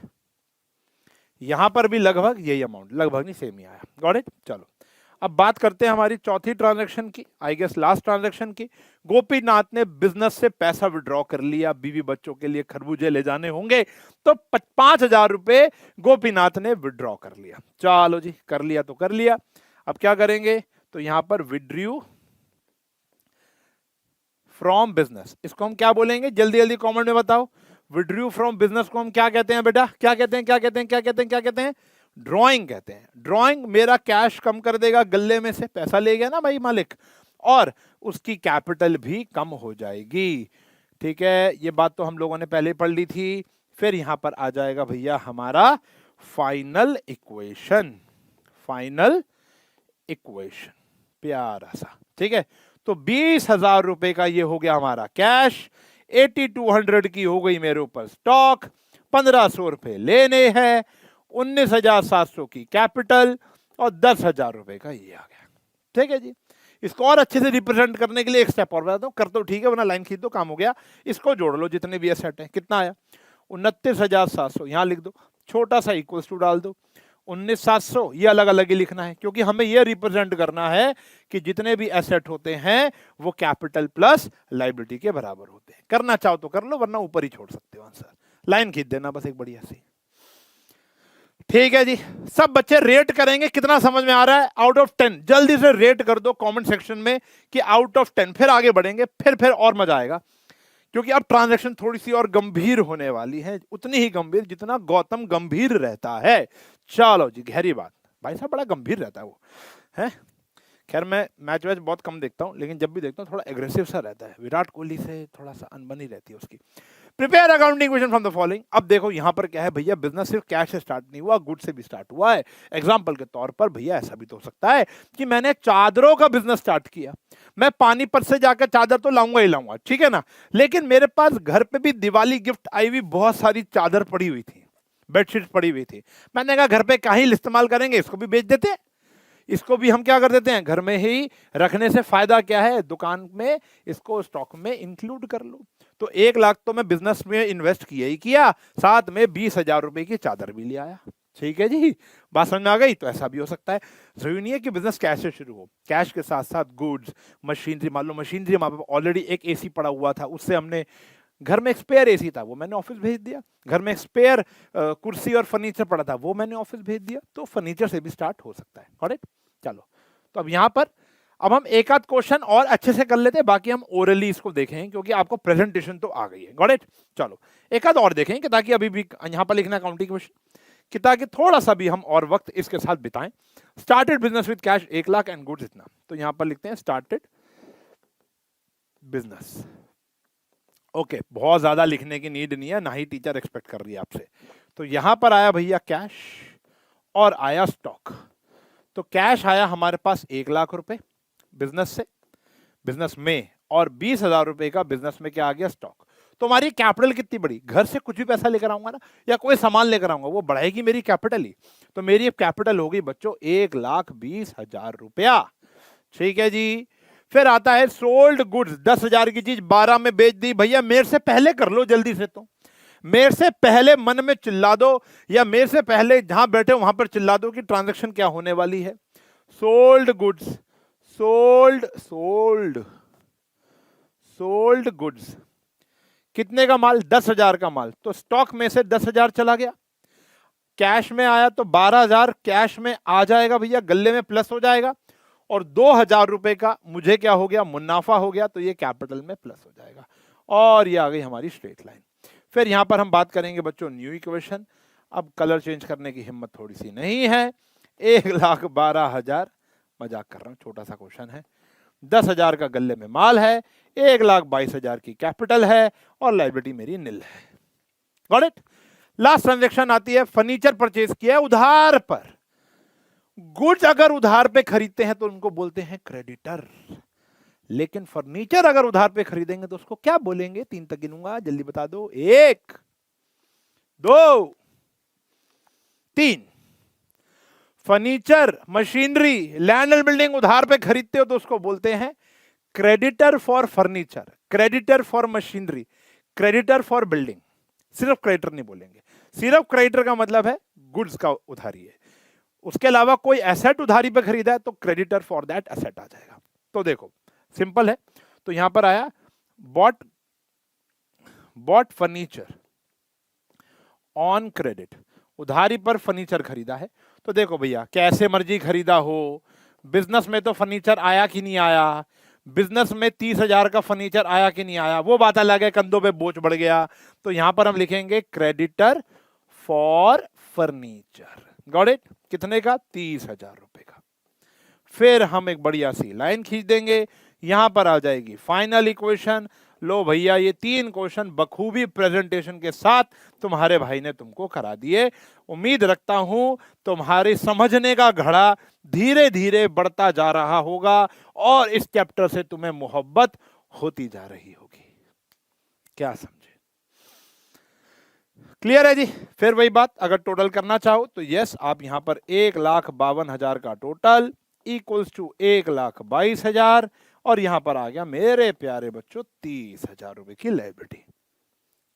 यहां पर भी लगभग यही अमाउंट, लगभग नहीं सेम ही आया। Got it? चलो अब बात करते हैं हमारी चौथी ट्रांजैक्शन की, आई गेस लास्ट ट्रांजैक्शन की। गोपीनाथ ने बिजनेस से पैसा विड्रॉ कर लिया, बीवी बच्चों के लिए खरबूजे ले जाने होंगे, तो 5,000 रुपए गोपीनाथ ने विड्रॉ कर लिया। चलो जी, कर लिया तो कर लिया। अब क्या करेंगे? तो यहां पर विड्रू फ्रॉम बिजनेस, इसको हम क्या बोलेंगे? जल्दी जल्दी कमेंट में बताओ। विड्रू फ्रॉम बिजनेस को हम क्या कहते हैं बेटा? क्या कहते हैं? क्या कहते हैं? क्या कहते हैं? क्या कहते हैं? ड्रॉइंग कहते हैं। ड्रॉइंग मेरा कैश कम कर देगा, गले में से पैसा ले गया ना भाई मालिक, और उसकी कैपिटल भी कम हो जाएगी। ठीक है, ये बात तो हम लोगों ने पहले पढ़ ली थी। फिर यहां पर आ जाएगा भैया हमारा फाइनल इक्वेशन। फाइनल इक्वेशन प्यारा सा, ठीक है। तो 20,000 रुपए का ये हो गया हमारा कैश, 8,200 की हो गई मेरे ऊपर स्टॉक, 1,500 रुपए लेने हैं, 19,700 की कैपिटल, और 10,000 रुपए का ये आ गया। ठीक है जी। इसको और अच्छे से रिप्रेजेंट करने के लिए एक स्टेप और बताता हूं, कर तो ठीक है, वरना लाइन खींच दो, काम हो गया। इसको जोड़ लो जितने भी एसेट हैं। कितना आया? 29,700, यहां लिख दो, छोटा सा इक्वल्स टू डाल दो। 19,700 ये अलग अलग ही लिखना है, क्योंकि हमें ये रिप्रेजेंट करना है कि जितने भी एसेट होते हैं वो कैपिटल प्लस लायबिलिटी के बराबर होते हैं। करना चाहो तो कर लो, वरना ऊपर ही छोड़ सकते हो आंसर। लाइन खींच देना बस एक बढ़िया सी। ठीक है जी, सब बच्चे रेट करेंगे, कितना समझ में आ रहा है? आउट ऑफ 10 जल्दी से रेट कर दो कमेंट सेक्शन में कि आउट ऑफ 10। फिर आगे बढ़ेंगे, फिर और मजा आएगा, क्योंकि अब ट्रांजैक्शन थोड़ी सी और गंभीर होने वाली है, उतनी ही गंभीर जितना गौतम गंभीर रहता है। चलो जी, गहरी बात, भाई साहब बड़ा गंभीर रहता है वो, है। खैर मैं मैच वैच बहुत कम देखता हूँ, लेकिन जब भी देखता हूँ थोड़ा एग्रेसिव सा रहता है। विराट कोहली से थोड़ा सा अनबनी रहती है उसकी। Prepare accounting equation from the following. अब देखो यहाँ पर क्या है भैया, बिजनेस सिर्फ कैश से स्टार्ट नहीं हुआ, गुड से भी स्टार्ट हुआ है। एग्जाम्पल के तौर पर भैया ऐसा भी तो हो सकता है कि मैंने चादरों का बिजनेस स्टार्ट किया। मैं पानीपत से जाकर चादर तो लाऊंगा ही लाऊंगा, ठीक है ना, लेकिन मेरे पास घर पे भी दिवाली गिफ्ट आई हुई बहुत सारी चादर पड़ी हुई थी, बेडशीट पड़ी हुई थी। मैंने कहा घर पे कहीं इस्तेमाल करेंगे, इसको भी बेच देते हैं, इसको भी हम क्या कर देते हैं, घर में ही रखने से फायदा क्या है, दुकान में इसको स्टॉक में इंक्लूड कर लो। तो 1 लाख तो मैं बिजनेस में इन्वेस्ट किया ही किया, साथ में 20,000 रुपए की चादर भी ले आया। ठीक है जी, बात समझ में आ गई। तो ऐसा भी हो सकता है, जरूरी नहीं है कि बिजनेस कैश से शुरू हो, कैश के साथ साथ गुड्स, मशीनरी, मान लो मशीनरी हमारे पास ऑलरेडी एक एसी पड़ा हुआ था, उससे हमने, घर में एक स्पेयर एसी था वो मैंने ऑफिस भेज दिया, घर में एक स्पेयर कुर्सी और फर्नीचर पड़ा था वो मैंने ऑफिस भेज दिया, तो फर्नीचर से भी स्टार्ट हो सकता है। करेक्ट। चलो, तो अब यहाँ पर अब हम एक आध क्वेश्चन और अच्छे से कर लेते हैं, बाकी हम ओरली इसको देखें क्योंकि आपको प्रेजेंटेशन तो आ गई है। Got it. चलो एक आध और देखें कि ताकि अभी भी यहाँ पर लिखना काउंटिंग क्वेश्चन कि ताकि थोड़ा सा भी हम और वक्त इसके साथ बिताएं। Started business with cash 1 lakh and goods इतना, तो यहाँ पर लिखते हैं स्टार्टेड बिजनेस। ओके, बहुत ज्यादा लिखने की नीड नहीं है, ना ही टीचर एक्सपेक्ट कर रही है आपसे। तो यहां पर आया भैया कैश और आया स्टॉक। तो कैश आया हमारे पास 1 लाख रुपए बिजनेस से, बिजनेस में, और 20,000 रुपए का बिजनेस में क्या आ गया, स्टॉक। तो हमारी कैपिटल कितनी बड़ी, घर से कुछ भी पैसा लेकर आऊंगा ना या कोई सामान लेकर आऊंगा वो बढ़ाएगी मेरी कैपिटल ही। तो मेरी कैपिटल होगी बच्चों 1,20,000 रुपया। ठीक है जी। फिर आता है सोल्ड गुड्स, 10,000 की चीज 12 में बेच दी। भैया मेरे से पहले कर लो जल्दी से, तो मेरे से पहले मन में चिल्ला दो या मेरे से पहले जहां बैठे वहां पर चिल्ला दो कि ट्रांजैक्शन क्या होने वाली है। Sold goods, sold sold sold goods, कितने का माल, 10,000 का माल। तो स्टॉक में से 10,000 चला गया, कैश में आया तो 12,000 कैश में आ जाएगा भैया, गल्ले में प्लस हो जाएगा, और 2,000 रुपए का मुझे क्या हो गया, मुनाफा हो गया, तो ये कैपिटल में प्लस हो जाएगा। और ये आ गई हमारी स्ट्रेट लाइन। फिर यहां पर हम बात करेंगे बच्चों न्यू इक्वेशन। अब कलर चेंज करने की हिम्मत थोड़ी सी नहीं है। 1,12,000, मजाक कर रहा हूं, छोटा सा क्वेश्चन है। 10,000 का गल्ले में माल है, 1,22,000 की कैपिटल है, और लायबिलिटी मेरी निल है। Got it. लास्ट ट्रांजेक्शन आती है, फर्नीचर परचेज किया है उधार पर। गुड्स अगर उधार पे खरीदते हैं तो उनको बोलते हैं क्रेडिटर, लेकिन फर्नीचर अगर उधार पे खरीदेंगे तो उसको क्या बोलेंगे, 3 तक गिनूंगा, जल्दी बता दो। 1, 2, 3। Furniture, machinery, land and building उधार पे खरीदते हो तो उसको बोलते हैं creditor for furniture, creditor for machinery, creditor for building. सिर्फ क्रेडिटर नहीं बोलेंगे, सिर्फ क्रेडिटर का मतलब है गुड्स का उधारी है, उसके अलावा कोई एसेट उधारी पे खरीदा है तो क्रेडिटर फॉर दैट एसेट आ जाएगा। तो देखो सिंपल है, तो यहां पर आया बॉट फर्नीचर ऑन क्रेडिट, उधारी पर फर्नीचर खरीदा है। तो देखो भैया कैसे मर्जी खरीदा हो, बिजनेस में तो फर्नीचर आया कि नहीं आया, बिजनेस में 30,000 का फर्नीचर आया कि नहीं आया, वो बात अलग है, कंधों पे बोझ बढ़ गया। तो यहां पर हम लिखेंगे creditor for furniture. Got it. कितने का, 30,000 रुपए का। फिर हम एक बढ़िया सी लाइन खींच देंगे, यहां पर आ जाएगी फाइनल इक्वेशन। लो भैया ये 3 क्वेश्चन बखूबी प्रेजेंटेशन के साथ तुम्हारे भाई ने तुमको करा दिए। उम्मीद रखता हूं तुम्हारे समझने का घड़ा धीरे धीरे बढ़ता जा रहा होगा और इस चैप्टर से तुम्हें मोहब्बत होती जा रही होगी। क्या समझे? क्लियर है जी। फिर वही बात, अगर टोटल करना चाहो तो यस, आप यहां पर 1,52,000 का टोटल इक्वल्स टू 1,22,000, और यहां पर आ गया मेरे प्यारे बच्चों 30,000 रुपए की लायबिलिटी।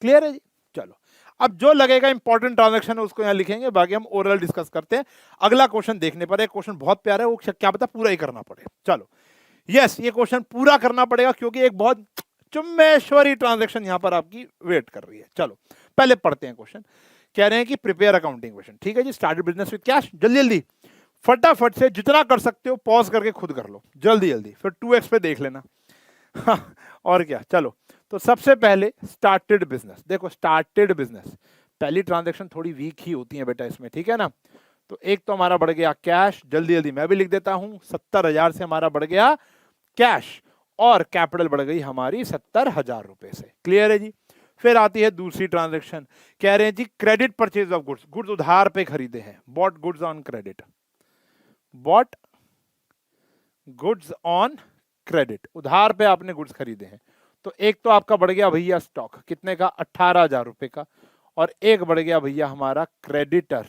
क्लियर है जी। चलो अब जो लगेगा इंपॉर्टेंट ट्रांजैक्शन है उसको यहां लिखेंगे, बाकी हम ओरल डिस्कस करते हैं अगला क्वेश्चन देखने पर। एक क्वेश्चन बहुत प्यारा है, वो क्या पता पूरा ही करना पड़े। चलो यस, ये क्वेश्चन पूरा करना पड़ेगा क्योंकि एक बहुत चुम्मेश्वरी ट्रांजैक्शन यहां पर आपकी वेट कर रही है। चलो पहले पढ़ते हैं क्वेश्चन। कह रहे हैं कि प्रिपेयर अकाउंटिंग क्वेश्चन। ठीक है जी, स्टार्टेड बिजनेस विद कैश, जल्दी जल्दी फटाफट से जितना कर सकते हो पॉज करके खुद कर लो जल्दी जल्दी, फिर 2x पे देख लेना। और क्या, चलो तो सबसे पहले स्टार्टेड बिजनेस। देखो स्टार्टेड बिजनेस, पहली ट्रांजैक्शन थोड़ी वीक ही होती है बेटा इसमें, ठीक है ना। तो एक तो हमारा बढ़ गया कैश, जल्दी जल्दी मैं भी लिख देता हूं, 70,000 से हमारा बढ़ गया कैश, और कैपिटल बढ़ गई हमारी 70,000 रुपए से। क्लियर है जी। फिर आती है दूसरी ट्रांजैक्शन, कह रहे हैं जी credit purchase of goods, goods उधार पे खरीदे हैं, bought goods on credit, bought goods on credit, उधार पे आपने गुड्स खरीदे हैं। तो एक तो आपका बढ़ गया भैया स्टॉक, कितने का, 18,000 रुपए का, और एक बढ़ गया भैया हमारा क्रेडिटर,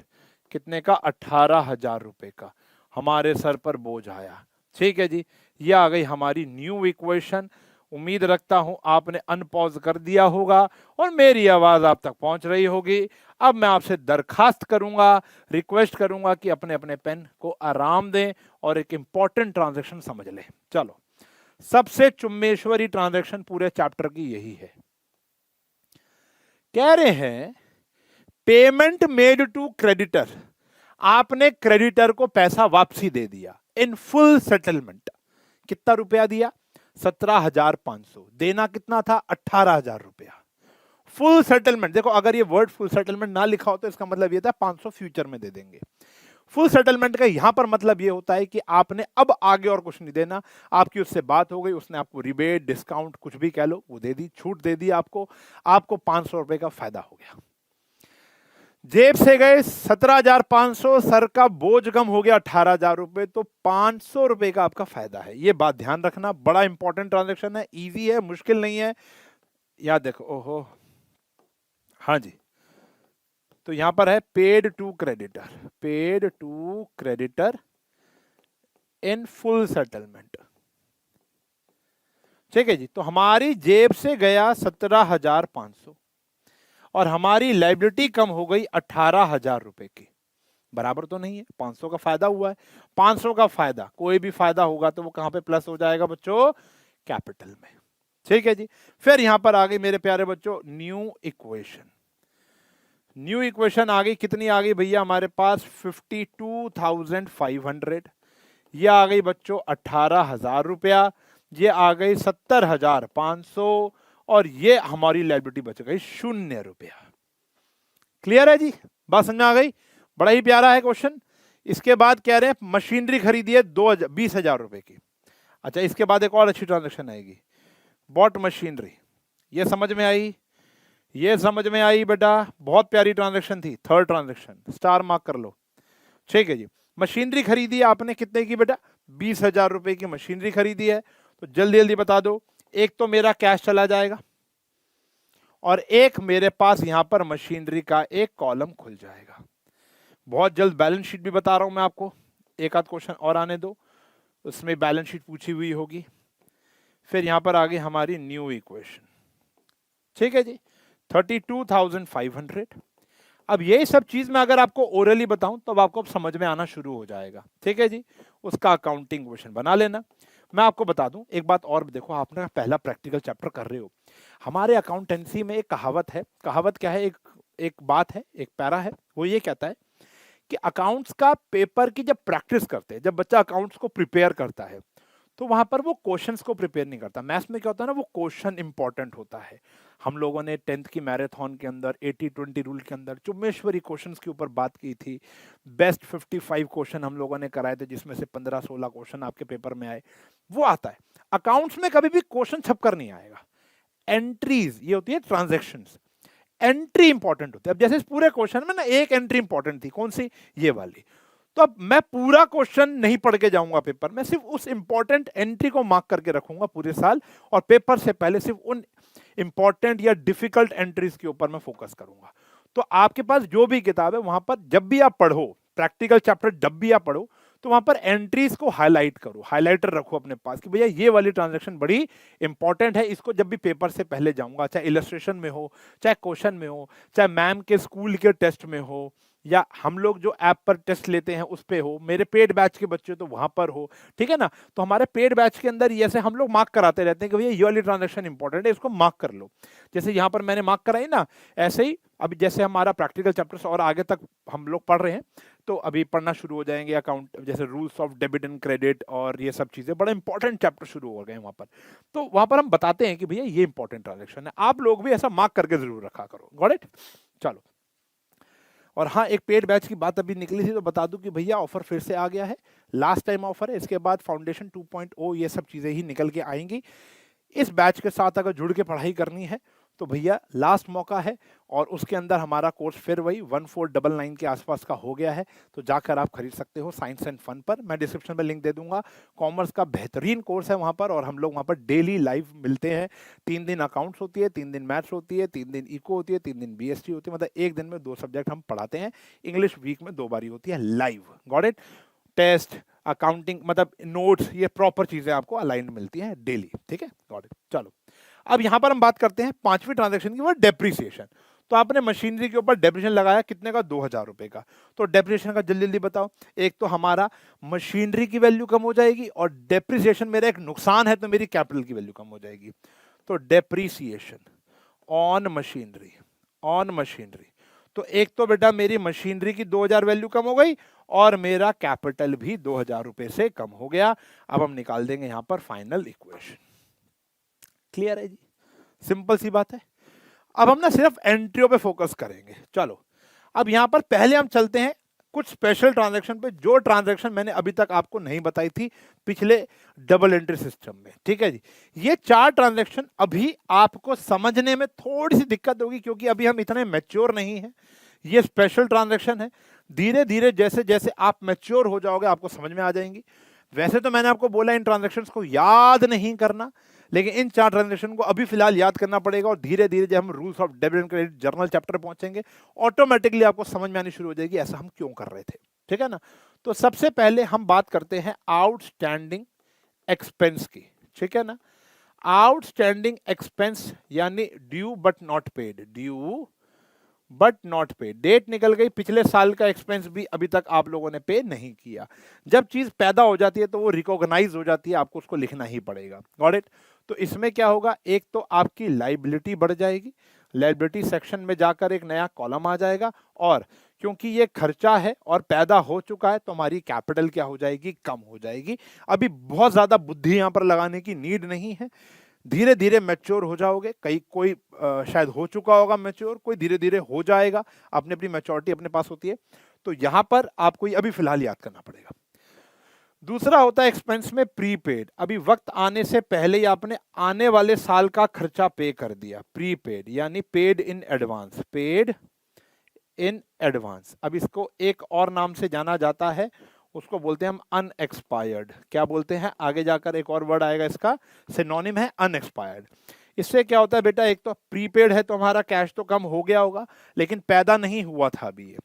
कितने का, 18,000 रुपए का। हमारे सर पर बोझ आया। ठीक है जी, ये आ गई हमारी न्यू इक्वेशन। उम्मीद रखता हूं आपने अनपॉज कर दिया होगा और मेरी आवाज आप तक पहुंच रही होगी। अब मैं आपसे दरखास्त करूंगा, रिक्वेस्ट करूंगा कि अपने अपने पेन को आराम दें और एक इंपॉर्टेंट ट्रांजैक्शन समझ लें। चलो, सबसे चुम्मेश्वरी ट्रांजैक्शन पूरे चैप्टर की यही है। कह रहे हैं पेमेंट मेड टू क्रेडिटर, आपने क्रेडिटर को पैसा वापसी दे दिया इन फुल सेटलमेंट। कितना रुपया दिया? 17,500। देना कितना था? 18,000 रुपया। फुल सेटलमेंट, देखो अगर ये वर्ड फुल सेटलमेंट ना लिखा हो तो इसका मतलब ये था 500 फ्यूचर में दे देंगे। फुल सेटलमेंट का यहां पर मतलब ये होता है कि आपने अब आगे और कुछ नहीं देना। आपकी उससे बात हो गई, उसने आपको रिबेट, डिस्काउंट, कुछ भी कह लो, वो दे दी, छूट दे दी आपको 500 रुपए का फायदा हो गया। जेब से गए 17,500, सर का बोझ कम हो गया 18,000 रुपए, तो 500 रुपए का आपका फायदा है। ये बात ध्यान रखना, बड़ा इंपॉर्टेंट ट्रांजैक्शन है, इजी है, मुश्किल नहीं है। याद देखो, ओहो हाँ जी, तो यहां पर है paid to creditor, paid to creditor in full settlement. ठीक है जी, तो हमारी जेब से गया 17,500 और हमारी लाइबिलिटी कम हो गई 18,000 रुपए की। बराबर तो नहीं है, 500 का फायदा हुआ है। 500 का फायदा, कोई भी फायदा होगा तो वो कहां पे प्लस हो जाएगा बच्चों? कैपिटल में। ठीक है जी, फिर यहां पर आ गई मेरे प्यारे बच्चों न्यू इक्वेशन। न्यू इक्वेशन आ गई, कितनी आ गई भैया हमारे पास? 52,500। ये आ गई बच्चों 18,000 रुपया, ये आ गई 70,500 और ये हमारी लायबिलिटी बच गई 0 रुपया। क्लियर है जी, बात समझ में आ गई? बड़ा ही प्यारा है क्वेश्चन। इसके बाद कह रहे हैं मशीनरी खरीदी है 20,000 रुपए की। अच्छा, इसके बाद एक और अच्छी ट्रांजेक्शन आएगी, बॉट मशीनरी। ये समझ में आई? ये समझ में आई बेटा, बहुत प्यारी ट्रांजेक्शन थी। थर्ड ट्रांजेक्शन, स्टार मार्क कर लो। ठीक है जी, मशीनरी खरीदी है आपने कितने की बेटा? 20,000 रुपए की मशीनरी खरीदी है। तो जल्दी जल्दी बता दो, एक तो मेरा कैश चला जाएगा और एक मेरे पास यहां पर मशीनरी का एक कॉलम खुल जाएगा। बहुत जल्द बैलेंस शीट भी बता रहा हूं मैं आपको, एक आध क्वेश्चन और आने दो, उसमें बैलेंस शीट पूछी हुई होगी। फिर यहां पर आ गई हमारी न्यू इक्वेशन। ठीक है जी, 32,500। अब यही सब चीज मैं अगर आपको ओरली बताऊं तो अब आपको अब समझ में आना शुरू हो जाएगा। ठीक है जी, उसका अकाउंटिंग क्वेश्चन बना लेना। मैं आपको बता दूं एक बात और, देखो आपने पहला प्रैक्टिकल चैप्टर कर रहे हो। हमारे अकाउंटेंसी में एक कहावत है। कहावत क्या है? एक बात है, एक पैरा है, वो ये कहता है कि अकाउंट्स का पेपर की जब प्रैक्टिस करते हैं, जब बच्चा अकाउंट्स को प्रिपेयर करता है तो वहां पर वो क्वेश्चंस को प्रिपेयर नहीं करता। मैथ्स में क्या होता है ना, वो क्वेश्चन इंपॉर्टेंट होता है। हम लोगों ने 10th की मैराथन के अंदर 80-20 रूल के अंदर चुम्मेश्वरी क्वेश्चंस के ऊपर बात की थी। बेस्ट 55 क्वेश्चन हम लोगों ने कराए थे, जिसमें से 15-16 क्वेश्चन आपके पेपर में आए। वो आता है। अकाउंट्स में कभी भी क्वेश्चन छपकर नहीं आएगा। एंट्रीज ये होती है ट्रांजेक्शंस, एंट्री इंपॉर्टेंट होती है। अब जैसे इस पूरे क्वेश्चन में ना एक एंट्री इंपॉर्टेंट थी, कौन सी? ये वाली। तो अब मैं पूरा क्वेश्चन नहीं पढ़ के जाऊंगा पेपर में, सिर्फ उस इंपॉर्टेंट एंट्री को मार्क करके रखूंगा पूरे साल, और पेपर से पहले सिर्फ उन इंपॉर्टेंट या डिफिकल्ट एंट्रीज के ऊपर मैं फोकस करूंगा। तो आपके पास जो भी किताब है वहां पर जब भी आप पढ़ो, प्रैक्टिकल चैप्टर जब भी आप पढ़ो, तो वहां पर एंट्रीज को हाईलाइट करो, हाईलाइटर रखो अपने पास कि भैया ये वाली ट्रांजैक्शन बड़ी इंपॉर्टेंट है, इसको जब भी पेपर से पहले जाऊंगा, चाहे इलस्ट्रेशन में हो, चाहे क्वेश्चन में हो, चाहे मैम के स्कूल के टेस्ट में हो, या हम लोग जो ऐप पर टेस्ट लेते हैं उस पे हो, मेरे पेड बैच के बच्चे तो वहां पर हो। ठीक है ना? तो हमारे पेड बैच के अंदर ऐसे हम लोग मार्क कराते रहते हैं कि भैया ये वाली ट्रांजैक्शन इंपॉर्टेंट है, इसको मार्क कर लो। जैसे यहाँ पर मैंने मार्क कराई ना, ऐसे ही अभी जैसे हमारा प्रैक्टिकल चैप्टर्स और आगे तक हम लोग पढ़ रहे हैं, तो अभी पढ़ना शुरू हो जाएंगे अकाउंट, जैसे rules of debit and credit और ये सब चीजें, बड़ा इंपॉर्टेंट चैप्टर शुरू हो गए वहां पर। तो वहां पर हम बताते हैं कि भैया ये इंपॉर्टेंट ट्रांजैक्शन है, आप लोग भी ऐसा मार्क करके जरूर रखा करो। Got it? चलो, और हाँ, एक पेड बैच की बात अभी निकली थी तो बता दूं कि भैया ऑफर फिर से आ गया है। लास्ट टाइम ऑफर है, इसके बाद फाउंडेशन 2.0 ये सब चीजें ही निकल के आएंगी। इस बैच के साथ अगर जुड़ के पढ़ाई करनी है तो भैया लास्ट मौका है, और उसके अंदर हमारा कोर्स फिर वही 1499 के आसपास का हो गया है, तो जाकर आप खरीद सकते हो साइंस एंड फन पर। मैं डिस्क्रिप्शन में लिंक दे दूंगा। कॉमर्स का बेहतरीन कोर्स है वहां पर, और हम लोग वहां पर डेली लाइव मिलते हैं। 3 दिन अकाउंट्स होती है, 3 दिन मैथ्स होती है, 3 दिन इको होती है, 3 दिन बीएसटी होती है, मतलब एक दिन में 2 सब्जेक्ट हम पढ़ाते हैं। इंग्लिश वीक में 2 बारी होती है live. Got it? Test, accounting मतलब नोट्स, ये प्रॉपर चीजें आपको अलाइन मिलती हैं डेली, ठीक है, गॉट इट। चलो अब यहां पर हम बात करते हैं पांचवी ट्रांजेक्शन की, वो डेप्रिसिएशन। तो आपने मशीनरी के ऊपर डेप्रिसिएशन लगाया कितने का, 2000 रुपए का। तो डेप्रिसिएशन का जल्दी जल्दी बताओ। एक तो हमारा मशीनरी की वैल्यू कम हो जाएगी, और डेप्रिसिएशन मेरा एक नुकसान है तो मेरी कैपिटल की वैल्यू कम हो जाएगी। तो depreciation on machinery, on machinery, तो एक तो बेटा मेरी मशीनरी की 2000 वैल्यू कम हो गई, और मेरा कैपिटल भी 2000 रुपए से कम हो गया। अब हम निकाल देंगे यहां पर फाइनल इक्वेशन। क्लियर है जी, सिंपल सी बात है। अब हम ना सिर्फ एंट्रियों पे फोकस करेंगे। चलो अब यहां पर पहले हम चलते हैं कुछ स्पेशल ट्रांजैक्शन पे, जो ट्रांजैक्शन मैंने अभी तक आपको नहीं बताई थी पिछले डबल एंट्री सिस्टम में, ठीक है जी। ये 4 ट्रांजैक्शन अभी आपको समझने में थोड़ी सी दिक्कत होगी, क्योंकि अभी हम इतने मैच्योर नहीं हैं। ये स्पेशल ट्रांजैक्शन है, धीरे धीरे जैसे जैसे आप मैच्योर हो जाओगे आपको समझ में आ जाएंगी। वैसे तो मैंने आपको बोला इन ट्रांजैक्शंस को याद नहीं करना, लेकिन इन 4 ट्रांजैक्शन को अभी फिलहाल याद करना पड़ेगा, और धीरे धीरे जब हम rules of debit and credit journal chapter पहुंचेंगे ऑटोमेटिकली आपको समझ में आनी शुरू हो जाएगी ऐसा हम क्यों कर रहे थे, ठीक है ना। तो सबसे पहले हम बात करते हैं आउटस्टैंडिंग एक्सपेंस की, ठीक है ना। आउटस्टैंडिंग एक्सपेंस यानी due but not paid, due but not पे, डेट निकल गई, पिछले साल का एक्सपेंस भी अभी तक आप लोगों ने पे नहीं किया। जब चीज पैदा हो जाती है तो वो रिकॉग्नाइज हो जाती है, आपको उसको लिखना ही पड़ेगा, गॉट इट। तो इसमें क्या होगा, एक तो आपकी लाइबिलिटी बढ़ जाएगी, लाइबिलिटी सेक्शन में जाकर एक नया कॉलम आ जाएगा, और क्योंकि ये खर्चा है और पैदा हो चुका है तो हमारी कैपिटल क्या हो जाएगी, कम हो जाएगी। अभी बहुत ज्यादा बुद्धि यहां पर लगाने की नीड नहीं है, धीरे धीरे मैच्योर हो जाओगे। कोई शायद हो चुका होगा मैच्योर, कोई धीरे धीरे हो जाएगा, अपनी अपनी मैच्योरिटी अपने पास होती है। तो यहां पर आपको अभी फिलहाल याद करना पड़ेगा। दूसरा होता है एक्सपेंस में प्रीपेड, अभी वक्त आने से पहले ही आपने आने वाले साल का खर्चा पे कर दिया, प्रीपेड यानी paid in advance, paid in advance. अब इसको एक और नाम से जाना जाता है, उसको बोलते हैं हम अनएक्सपायर्ड। क्या बोलते हैं, आगे जाकर एक और वर्ड आएगा, इसका सिनोनिम है अनएक्सपायर्ड। इससे क्या होता है बेटा, एक तो प्रीपेड है तो हमारा कैश तो कम हो गया होगा, लेकिन पैदा नहीं हुआ था अभी, ये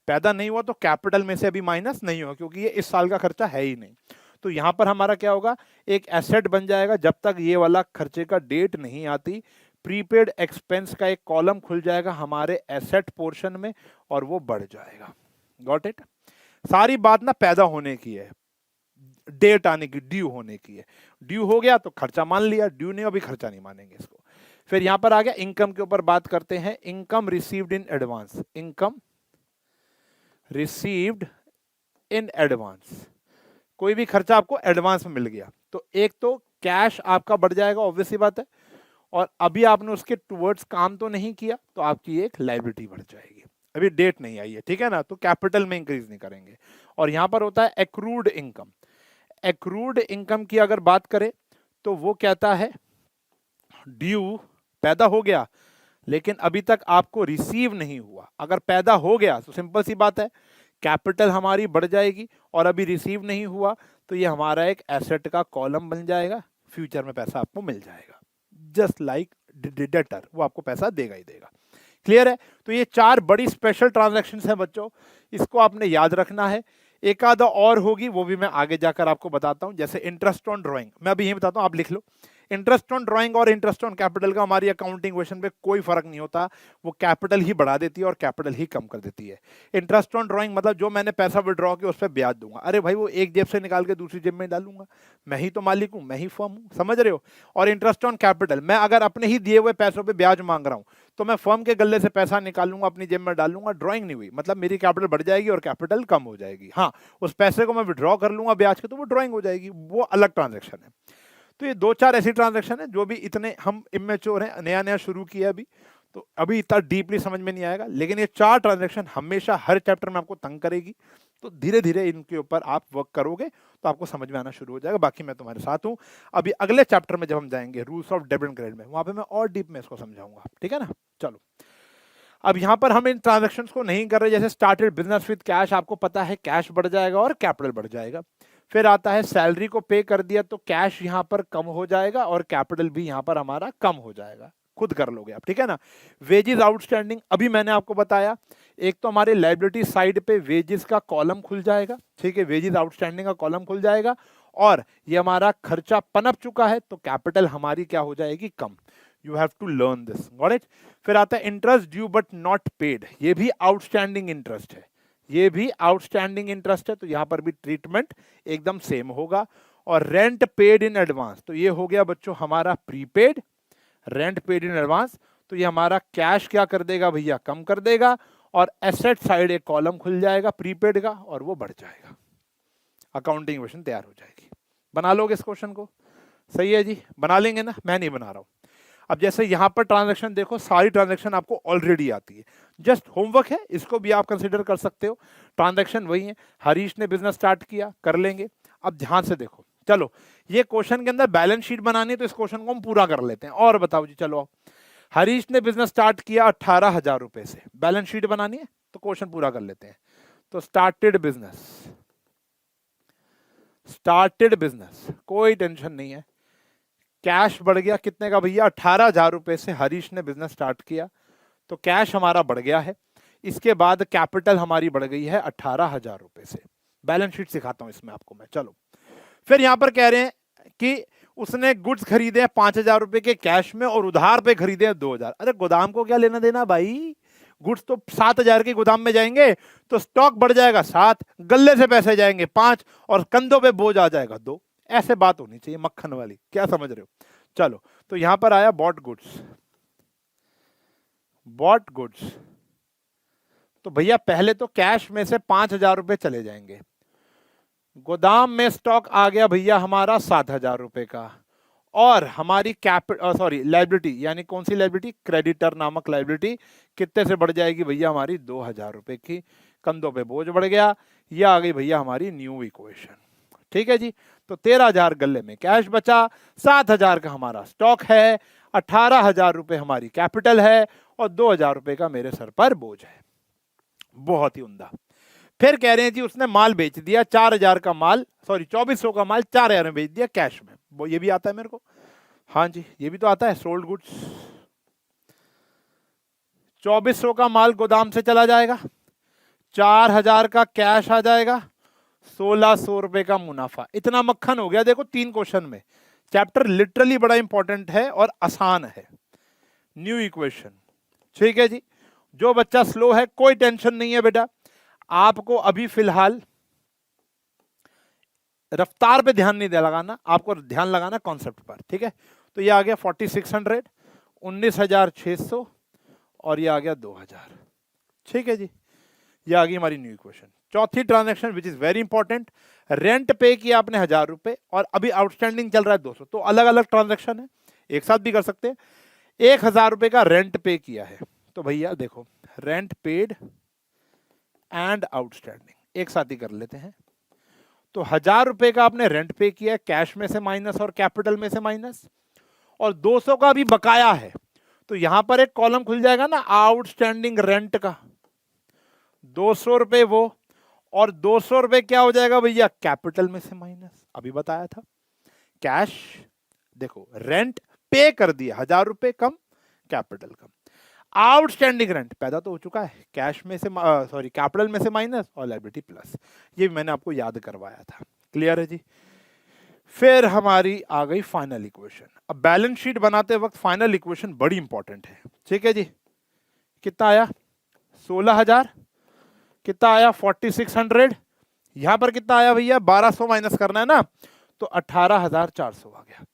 पैदा नहीं हुआ तो कैपिटल में से अभी माइनस नहीं होगा, क्योंकि ये इस साल का खर्चा है ही नहीं। तो यहां पर हमारा क्या होगा, एक एसेट बन जाएगा, जब तक ये वाला खर्चे का डेट नहीं आती प्रीपेड एक्सपेंस का एक कॉलम खुल जाएगा हमारे एसेट पोर्शन में, और वो बढ़ जाएगा। Got it. सारी बात ना पैदा होने की है, डेट आने की, ड्यू होने की है। ड्यू हो गया तो खर्चा मान लिया, ड्यू नहीं अभी खर्चा नहीं मानेंगे इसको। फिर यहां पर आ गया इनकम के ऊपर बात करते हैं, income received in advance, income received in advance. कोई भी खर्चा आपको एडवांस में मिल गया तो एक तो कैश आपका बढ़ जाएगा, ऑब्वियस सी बात है, और अभी आपने उसके टुवर्ड्स काम तो नहीं किया तो आपकी एक लायबिलिटी बढ़ जाएगी। अभी डेट नहीं आई है, ठीक है ना, तो कैपिटल में इंक्रीज नहीं करेंगे। और यहां पर होता है एक्रूड इनकम। एक्रूड इनकम की अगर बात करें तो वो कहता है ड्यू पैदा हो गया लेकिन अभी तक आपको रिसीव नहीं हुआ। अगर पैदा हो गया तो सिंपल सी बात है, कैपिटल हमारी बढ़ जाएगी, और अभी रिसीव नहीं हुआ तो ये हमारा एक एसेट का कॉलम बन जाएगा, फ्यूचर में पैसा आपको मिल जाएगा, जस्ट लाइक डेटर, वो आपको पैसा देगा ही देगा। क्लियर है। तो ये 4 बड़ी स्पेशल ट्रांजैक्शंस हैं बच्चों, इसको आपने याद रखना है। एक आधा और होगी, वो भी मैं आगे जाकर आपको बताता हूं, जैसे इंटरेस्ट ऑन ड्राइंग, मैं अभी यही बताता हूं, आप लिख लो। इंटरेस्ट ऑन ड्राइंग और इंटरेस्ट ऑन कैपिटल का हमारी अकाउंटिंग क्वेश्चन पे कोई फर्क नहीं होता, वो कैपिटल ही बढ़ा देती है और कैपिटल ही कम कर देती है। इंटरेस्ट ऑन ड्राइंग मतलब जो मैंने पैसा विड्रॉ किया उस पर ब्याज दूंगा, अरे भाई वो एक जेब से निकाल के दूसरी जेब में डालूंगा, मैं ही तो मालिक हूं, मैं ही फर्म हूं, समझ रहे हो। और इंटरेस्ट ऑन कैपिटल, मैं अगर अपने ही दिए हुए पैसों पर ब्याज मांग रहा हूं तो मैं फर्म के गले से पैसा निकालूंगा, अपनी जेब में डालूंगा, ड्राइंग नहीं हुई, मतलब मेरी कैपिटल बढ़ जाएगी और कैपिटल कम हो जाएगी। हाँ, उस पैसे को मैं विड्रॉ कर लूंगा ब्याज के तो वो ड्राइंग हो जाएगी, वो अलग ट्रांजैक्शन है। तो ये 2-4 ऐसी ट्रांजैक्शन है जो भी इतने हम इमेच्योर हैं, नया नया शुरू किया अभी, तो अभी इतना डीपली समझ में नहीं आएगा, लेकिन ये 4 ट्रांजैक्शन हमेशा हर चैप्टर में आपको तंग करेगी, तो धीरे धीरे इनके ऊपर आप वर्क करोगे तो आपको समझ में आना शुरू हो जाएगा। बाकी मैं तुम्हारे साथ हूं, अभी अगले चैप्टर में जब हम जाएंगे rules of debit and credit में, वहां पे मैं और डीप में इसको समझाऊंगा, ठीक है ना। चलो अब यहां पर हम इन ट्रांजैक्शंस को नहीं कर रहे, जैसे स्टार्टेड बिजनेस विद कैश, आपको पता है कैश बढ़ जाएगा और कैपिटल बढ़ जाएगा। फिर आता है सैलरी को पे कर दिया तो कैश यहां पर कम हो जाएगा और कैपिटल भी यहां पर हमारा कम हो जाएगा, खुद कर लोगे आप, ठीक है ना। वेजेस आउटस्टैंडिंग अभी मैंने आपको बताया, एक तो हमारे लाइबिलिटी साइड पे वेजेस का कॉलम खुल जाएगा, ठीक है, वेजेस आउटस्टैंडिंग का कॉलम खुल जाएगा, और ये हमारा खर्चा पनप चुका है तो कैपिटल हमारी क्या हो जाएगी, कम। You have to learn this, got it. फिर आता है interest due but not paid, ये भी आउटस्टैंडिंग इंटरेस्ट है, ये भी आउटस्टैंडिंग इंटरेस्ट है, तो यहां पर भी ट्रीटमेंट एकदम सेम होगा। और रेंट पेड इन एडवांस, तो ये हो गया बच्चों हमारा prepaid, rent paid in advance, तो ये हमारा कैश क्या कर देगा भैया, कम कर देगा, और एसेट साइड एक कॉलम खुल जाएगा प्रीपेड का और वो बढ़ जाएगा, अकाउंटिंग इक्वेशन तैयार हो जाएगी। बना लोगे इस क्वेश्चन को, सही है जी, बना लेंगे ना, मैं नहीं बना रहा हूं। अब जैसे यहां पर ट्रांजैक्शन देखो, सारी ट्रांजैक्शन आपको ऑलरेडी आती है, जस्ट होमवर्क है, इसको भी आप कंसीडर कर सकते हो। ट्रांजैक्शन वही है, हरीश ने बिजनेस स्टार्ट किया, कर लेंगे। अब ध्यान से देखो, चलो ये क्वेश्चन के अंदर बैलेंस शीट बनानी है तो इस क्वेश्चन को हम पूरा कर लेते हैं। और बताओ जी, चलो हरीश ने बिजनेस स्टार्ट किया 18,000 रुपए से, बैलेंस शीट बनानी है तो क्वेश्चन पूरा कर लेते हैं। तो स्टार्टेड बिजनेस, कोई टेंशन नहीं है, कैश बढ़ गया कितने का भैया, 18,000 रुपए से हरीश ने बिजनेस स्टार्ट किया, तो कैश हमारा बढ़ गया है। इसके बाद कैपिटल हमारी बढ़ गई है 18,000 रुपए से। बैलेंस शीट सिखाता हूं इसमें आपको मैं, चलो। फिर यहां पर कह रहे हैं कि उसने गुड्स खरीदे 5,000 रुपए के कैश में और उधार पे खरीदे 2,000। अरे गोदाम को क्या लेना देना भाई, गुड्स तो 7,000 के गोदाम में जाएंगे तो स्टॉक बढ़ जाएगा 7, गले से पैसे जाएंगे 5 और कंधों पे बोझ आ जाएगा 2। ऐसे बात होनी चाहिए मक्खन वाली, क्या समझ रहे हो। चलो तो यहां पर आया बॉट गुड्स, तो भैया पहले तो कैश में से 5,000 रुपए चले जाएंगे, गोदाम में स्टॉक आ गया भैया हमारा 7,000 रुपए का, और हमारी लाइबिलिटी, यानी कौन सी लाइबिलिटी, क्रेडिटर नामक लाइबिलिटी कितने से बढ़ जाएगी भैया हमारी 2,000 रुपए की, कंधों पे बोझ बढ़ गया। ये आ गई भैया हमारी न्यू इक्वेशन, ठीक है जी। तो 13,000 गले में कैश बचा, 7,000 का हमारा स्टॉक है, 18,000 रुपए हमारी कैपिटल है, और 2,000 रुपए का मेरे सर पर बोझ है। बहुत ही उम्दा। फिर कह रहे हैं जी उसने माल बेच दिया, 4,000 का माल, 2,400 का माल 4,000 में बेच दिया कैश में, वो ये भी आता है मेरे को, हाँ जी ये भी तो आता है, सोल्ड गुड्स। 2,400 का माल गोदाम से चला जाएगा, 4,000 का कैश आ जाएगा, 1,600 रुपए का मुनाफा। इतना मक्खन हो गया देखो 3 क्वेश्चन में। चैप्टर लिटरली बड़ा इंपॉर्टेंट है और आसान है। न्यू इक्वेशन, ठीक है जी। जो बच्चा स्लो है कोई टेंशन नहीं है बेटा, आपको अभी फिलहाल रफ्तार पे ध्यान नहीं लगाना, आपको ध्यान लगाना कॉन्सेप्ट पर, ठीक है। तो ये आ गया 4,600, 19,600 और ये आ गया 2,000, ठीक है जी। ये आ गई हमारी न्यू इक्वेशन। चौथी transaction which is very important, rent पे किया आपने 1,000 रुपए और अभी आउटस्टैंडिंग चल रहा है 200, तो अलग अलग ट्रांजैक्शन है, एक साथ भी कर सकते हैं। 1,000 रुपए का रेंट पे किया है, तो भैया देखो रेंट पेड एंड आउटस्टैंडिंग एक साथ ही कर लेते हैं। तो 1,000 रुपए का आपने रेंट पे किया है, कैश में से माइनस और कैपिटल में से माइनस, और 200 का भी बकाया है, तो यहां पर एक कॉलम खुल जाएगा ना आउटस्टैंडिंग रेंट का, 200 रुपए वो, और 200 रुपए क्या हो जाएगा भैया कैपिटल में से माइनस, अभी बताया था। कैश देखो रेंट पे कर दिया 1,000 रुपए कम कैपिटल कम, आउटस्टैंडिंग रेंट पैदा तो हो चुका है, कैश में से कैपिटल में से माइनस और लायबिलिटी प्लस, ये मैंने आपको याद करवाया था, क्लियर है जी। फिर हमारी आ गई फाइनल इक्वेशन। अब बैलेंस शीट बनाते वक्त फाइनल इक्वेशन बड़ी इंपॉर्टेंट है, ठीक है जी। कितना आया 16,000, कितना आया 4,600, यहां पर कितना आया भैया 1,200 माइनस करना है ना, तो 18,400 आ गया,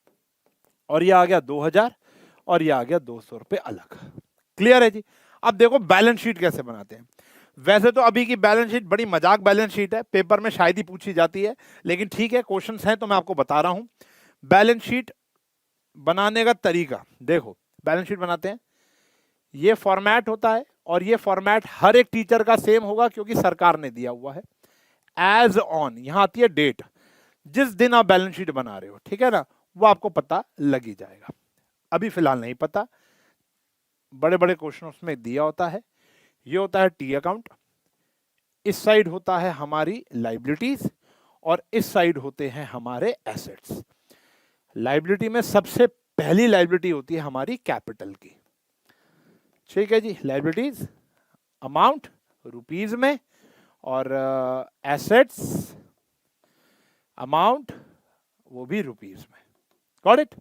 और ये आ गया 2,000 और ये आ गया 200 रुपए अलग, क्लियर है जी। अब देखो बैलेंस शीट कैसे बनाते हैं। वैसे तो अभी की बैलेंस शीट बड़ी मजाक बैलेंस शीट है, पेपर में शायद ही पूछी जाती है, लेकिन ठीक है क्वेश्चंस हैं तो मैं आपको बता रहा हूं। बैलेंस शीट बनाने का तरीका देखो, बैलेंस शीट बनाते हैं, ये फॉर्मेट होता है और ये फॉर्मेट हर एक टीचर का सेम होगा क्योंकि सरकार ने दिया हुआ है। एज ऑन, यहां आती है डेट, जिस दिन आप बैलेंस शीट बना रहे हो, ठीक है ना, वो आपको पता लग ही जाएगा। अभी फिलहाल नहीं पता, बड़े बड़े क्वेश्चन उसमें दिया होता है। ये होता है टी अकाउंट, इस साइड होता है हमारी लाइबिलिटीज और इस साइड होते हैं हमारे एसेट्स। लाइबिलिटी में सबसे पहली लाइबिलिटी होती है हमारी कैपिटल की, ठीक है जी। लाइबिलिटीज अमाउंट रुपीज में, और एसेट्स अमाउंट वो भी रुपीज में। Got it.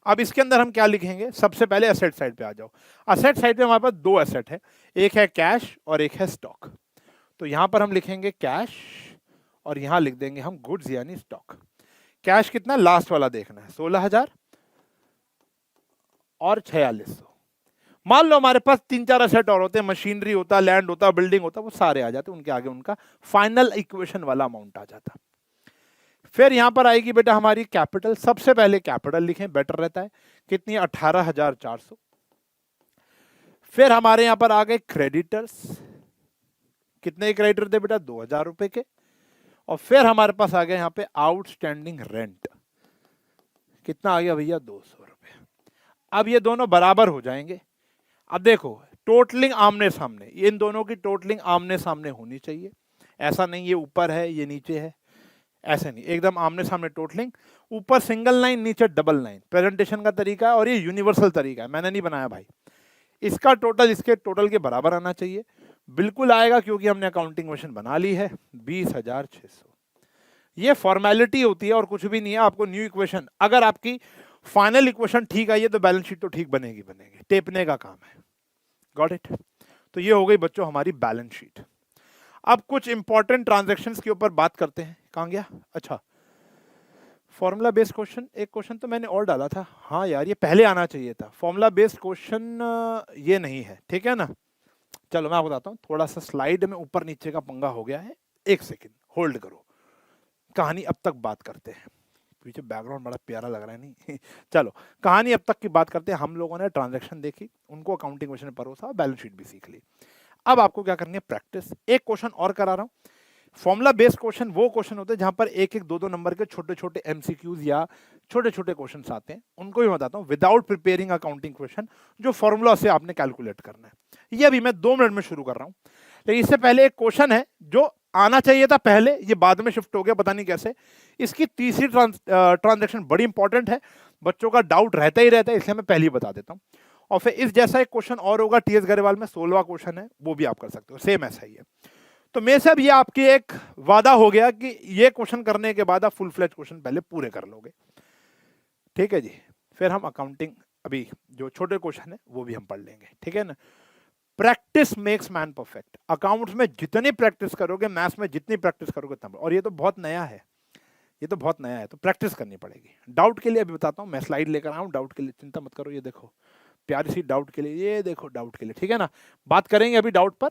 अब इसके अंदर हम क्या लिखेंगे, सबसे पहले एसेट साइड पे आ जाओ। एसेट साइड पे हमारे पास दो एसेट है, एक है कैश और एक है स्टॉक। तो यहां पर हम लिखेंगे कैश और यहां लिख देंगे हम गुड्स यानी स्टॉक। कैश कितना, लास्ट वाला देखना है, 16,000 और 4600। मान लो हमारे पास 3-4 एसेट और होते हैं, मशीनरी होता, लैंड होता, बिल्डिंग होता, वो सारे आ जाते, उनके आगे उनका फाइनल इक्वेशन वाला अमाउंट आ जाता। फिर यहां पर आएगी बेटा हमारी कैपिटल। सबसे पहले कैपिटल लिखें, बेटर रहता है। कितनी, 18,400। फिर हमारे यहां पर आ गए क्रेडिटर्स। कितने क्रेडिटर थे बेटा, 2,000 रुपए के। और फिर हमारे पास आ गया यहाँ पे आउटस्टैंडिंग रेंट। कितना आ गया भैया, 200 रुपए। अब ये दोनों बराबर हो जाएंगे। अब देखो टोटलिंग आमने सामने, इन दोनों की टोटलिंग आमने सामने होनी चाहिए। ऐसा नहीं ये ऊपर है ये नीचे है, ऐसे नहीं, एकदम आमने सामने टोटलिंग। ऊपर सिंगल लाइन, नीचे डबल लाइन। प्रेजेंटेशन का तरीका है और ये यूनिवर्सल तरीका है, मैंने नहीं बनाया भाई। इसका टोटल इसके टोटल के बराबर आना चाहिए। बिल्कुल आएगा क्योंकि हमने अकाउंटिंग मशीन बना ली है। 20,600। ये फॉर्मेलिटी होती है और कुछ भी नहीं है। आपको न्यू इक्वेशन, अगर आपकी फाइनल इक्वेशन ठीक आई है तो बैलेंस शीट तो ठीक बनेगी बनेगी, टेपने का काम है। Got it. तो ये हो गई बच्चों हमारी बैलेंस शीट। अब कुछ इंपॉर्टेंट ट्रांजैक्शंस के ऊपर बात करते हैं। कहां गया, अच्छा फॉर्मूला बेस्ड क्वेश्चन। एक क्वेश्चन तो मैंने और डाला था, हाँ यार ये पहले आना चाहिए था। फॉर्मूला बेस्ड क्वेश्चन ये नहीं है, ठीक है ना। चलो मैं आपको बताता हूँ, थोड़ा सा स्लाइड में ऊपर नीचे का पंगा हो गया है, एक सेकेंड होल्ड करो, कहानी अब तक बात करते हैं। पीछे बैकग्राउंड बड़ा प्यारा लग रहा है नहीं चलो कहानी अब तक की बात करते हैं। हम लोगों ने ट्रांजैक्शन देखी, उनको अकाउंटिंग क्वेश्चन में परोसा, बैलेंस शीट भी सीख ली। अब आपको क्या करनी है, प्रैक्टिस। एक क्वेश्चन और करा रहा हूं। फॉर्मूला बेस्ड क्वेश्चन वो क्वेश्चन होते हैं जहां पर 1-1, 2-2 नंबर के छोटे छोटे एमसीक्यूज या छोटे छोटे क्वेश्चन आते हैं, उनको भी बताता हूं विदाउट प्रिपेयरिंग अकाउंटिंग क्वेश्चन, जो फॉर्मूला से आपने कैलकुलेट करना है। ये अभी मैं 2 मिनट में शुरू कर रहा हूं। लेकिन इससे पहले एक क्वेश्चन है जो आना चाहिए था पहले, ये बाद में शिफ्ट हो गया, पता नहीं कैसे। इसकी तीसरी ट्रांजैक्शन बड़ी इंपॉर्टेंट है, बच्चों का डाउट रहता ही रहता है, इसलिए मैं पहले ही बता देता हूँ। और फिर इस जैसा एक क्वेश्चन और होगा टीएस गरेवाल में, 16वां क्वेश्चन है, वो भी आप कर सकते हो, सेम ऐसा ही है। तो मेरे से अब ये आपकी एक वादा हो गया कि ये क्वेश्चन करने के बाद आप फुल फ्लेज क्वेश्चन पहले पूरे कर लोगे, ठीक है जी। फिर हम अकाउंटिंग, अभी जो छोटे क्वेश्चन है वो भी हम पढ़ लेंगे, ठीक है ना। Practice makes man perfect. Accounts में जितनी प्रैक्टिस करोगे, मैथ्स में जितनी प्रैक्टिस करोगे तब। और ये तो बहुत नया है, ये तो बहुत नया है, तो प्रैक्टिस करनी पड़ेगी। डाउट के लिए अभी बताता हूँ, मैं स्लाइड लेकर आऊँ, डाउट के लिए चिंता मत करो। ये देखो प्यारी सी डाउट के लिए, ये देखो डाउट के लिए, ठीक है ना। बात करेंगे अभी डाउट पर,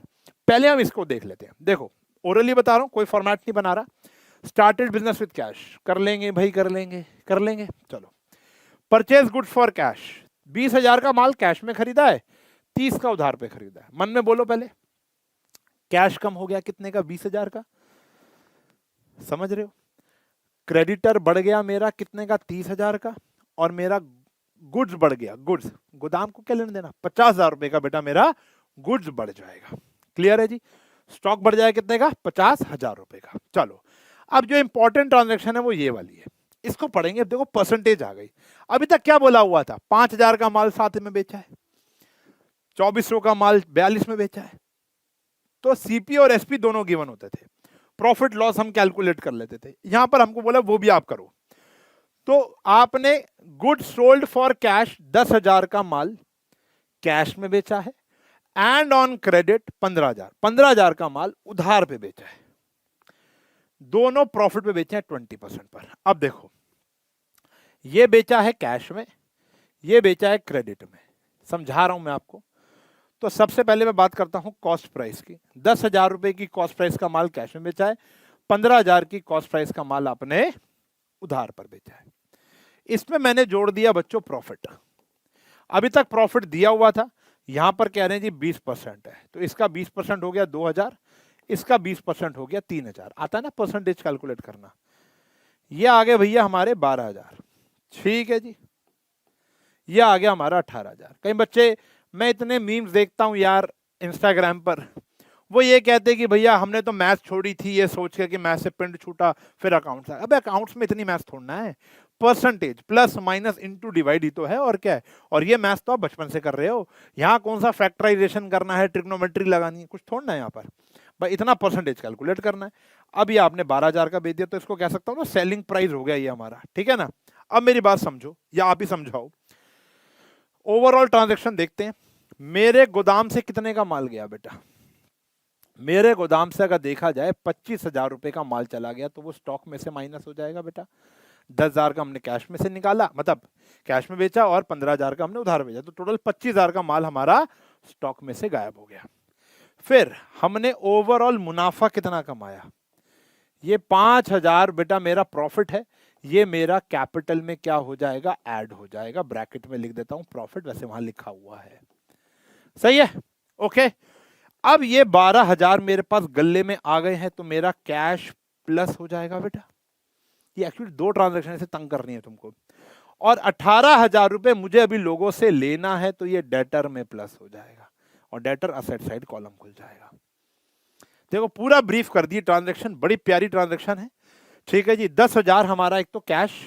पहले हम इसको देख लेते हैं। देखो ओरली बता रहा हूँ, कोई फॉर्मेट नहीं बना रहा। स्टार्टेड बिजनेस विद कैश, कर लेंगे भाई, कर लेंगे कर लेंगे, चलो। परचेज गुड्स फॉर कैश, 20,000 का माल कैश में खरीदा है, 30 का उधार पे खरीदा है। मन में बोलो पहले, कैश कम हो गया कितने का, 20,000 का, समझ रहे हो। क्रेडिटर बढ़ गया मेरा कितने का, 30,000 का। और मेरा गुड्स बढ़ गया, गुड्स, गोदाम को क्या लेने देना, 50,000 रुपए का बेटा मेरा गुड्स बढ़ जाएगा। क्लियर है जी। स्टॉक बढ़ जाएगा कितने का, 50,000 रुपए का। चलो अब जो इंपॉर्टेंट ट्रांजैक्शन है वो ये वाली है, इसको पढ़ेंगे। अब देखो परसेंटेज आ गई। अभी तक क्या बोला हुआ था, 5,000 का माल 7 में बेचा है, 2400 का माल 42 में बेचा है। तो सीपी और एसपी दोनों गिवन होते थे, प्रॉफिट लॉस हम कैलकुलेट कर लेते थे। यहां पर हमको बोला वो भी आप करो। तो आपने गुड्स सोल्ड फॉर कैश 10,000 का माल कैश में बेचा है, एंड ऑन क्रेडिट 15,000 का माल उधार पे बेचा है। दोनों प्रॉफिट पे बेचे हैं 20% पर। अब देखो ये बेचा है कैश में, ये बेचा है क्रेडिट में, समझा रहा हूं मैं आपको। तो सबसे पहले मैं बात करता हूं कॉस्ट प्राइस की। 10,000 रुपए की कॉस्ट प्राइस का माल कैश में बेचा है, 15,000 की कॉस्ट प्राइस का माल आपने उधार पर बेचा है। इसमें मैंने जोड़ दिया बच्चों प्रॉफिट। अभी तक प्रॉफिट दिया हुआ था, यहां पर कह रहे हैं जी 20% है, तो इसका 20% हो गया 2,000, इसका 20% हो गया 3,000। आता है ना परसेंटेज कैलकुलेट करना। ये आ गया भैया हमारे 12,000, ठीक है जी। ये आ गया हमारा 18,000। कई बच्चे, मैं इतने मीम्स देखता हूं यार इंस्टाग्राम पर, वो ये कहते हैं कि भैया हमने तो मैथ छोड़ी थी ये सोच के कि मैथ से पिंड छूटा फिर अकाउंट्स आ। अबे अकाउंट्स में इतनी मैथ थोड़ना है, percentage plus minus into divide ही तो है, और क्या है। और ये मैथ तो आप बचपन से कर रहे हो, यहाँ कौन सा फैक्टराइजेशन करना है, ट्रिग्नोमेट्री लगानी है, कुछ थोड़ना है यहाँ पर। भाई इतना परसेंटेज कैलकुलेट करना है। अब ये आपने 12,000 का बेच दिया तो इसको कह सकता हूँ ना सेलिंग प्राइस हो गया ये हमारा, ठीक है ना। अब मेरी बात समझो या आप ही समझाओ, ओवरऑल ट्रांजेक्शन देखते हैं। मेरे गोदाम से कितने का माल गया बेटा? मेरे गोदाम से अगर देखा जाए 25,000 रुपए का माल चला गया तो वो स्टॉक में से माइनस हो जाएगा बेटा। 10,000 का हमने कैश में से निकाला, मतलब कैश में बेचा, और 15,000 का हमने उधार भेजा, तो टोटल 25,000 का माल हमारा स्टॉक में से गायब हो गया। फिर हमने ओवरऑल मुनाफा कितना कमाया? ये 5,000 बेटा मेरा प्रॉफिट है, ये मेरा कैपिटल में क्या हो जाएगा? ऐड हो जाएगा। ब्रैकेट में लिख देता हूं प्रॉफिट, वैसे वहां लिखा हुआ है, सही है, ओके। अब ये 12,000 मेरे पास गल्ले में आ गए हैं तो मेरा कैश प्लस हो जाएगा बेटा। ये एक्चुअली दो ट्रांजैक्शन से तंग करनी है तुमको। और 18,000 रुपए मुझे अभी लोगों से लेना है तो ये डेटर में प्लस हो जाएगा और डेटर असेट साइड कॉलम खुल जाएगा। देखो पूरा ब्रीफ कर दी ट्रांजैक्शन, बड़ी प्यारी ट्रांजैक्शन है, ठीक है जी। 10,000 हमारा एक तो कैश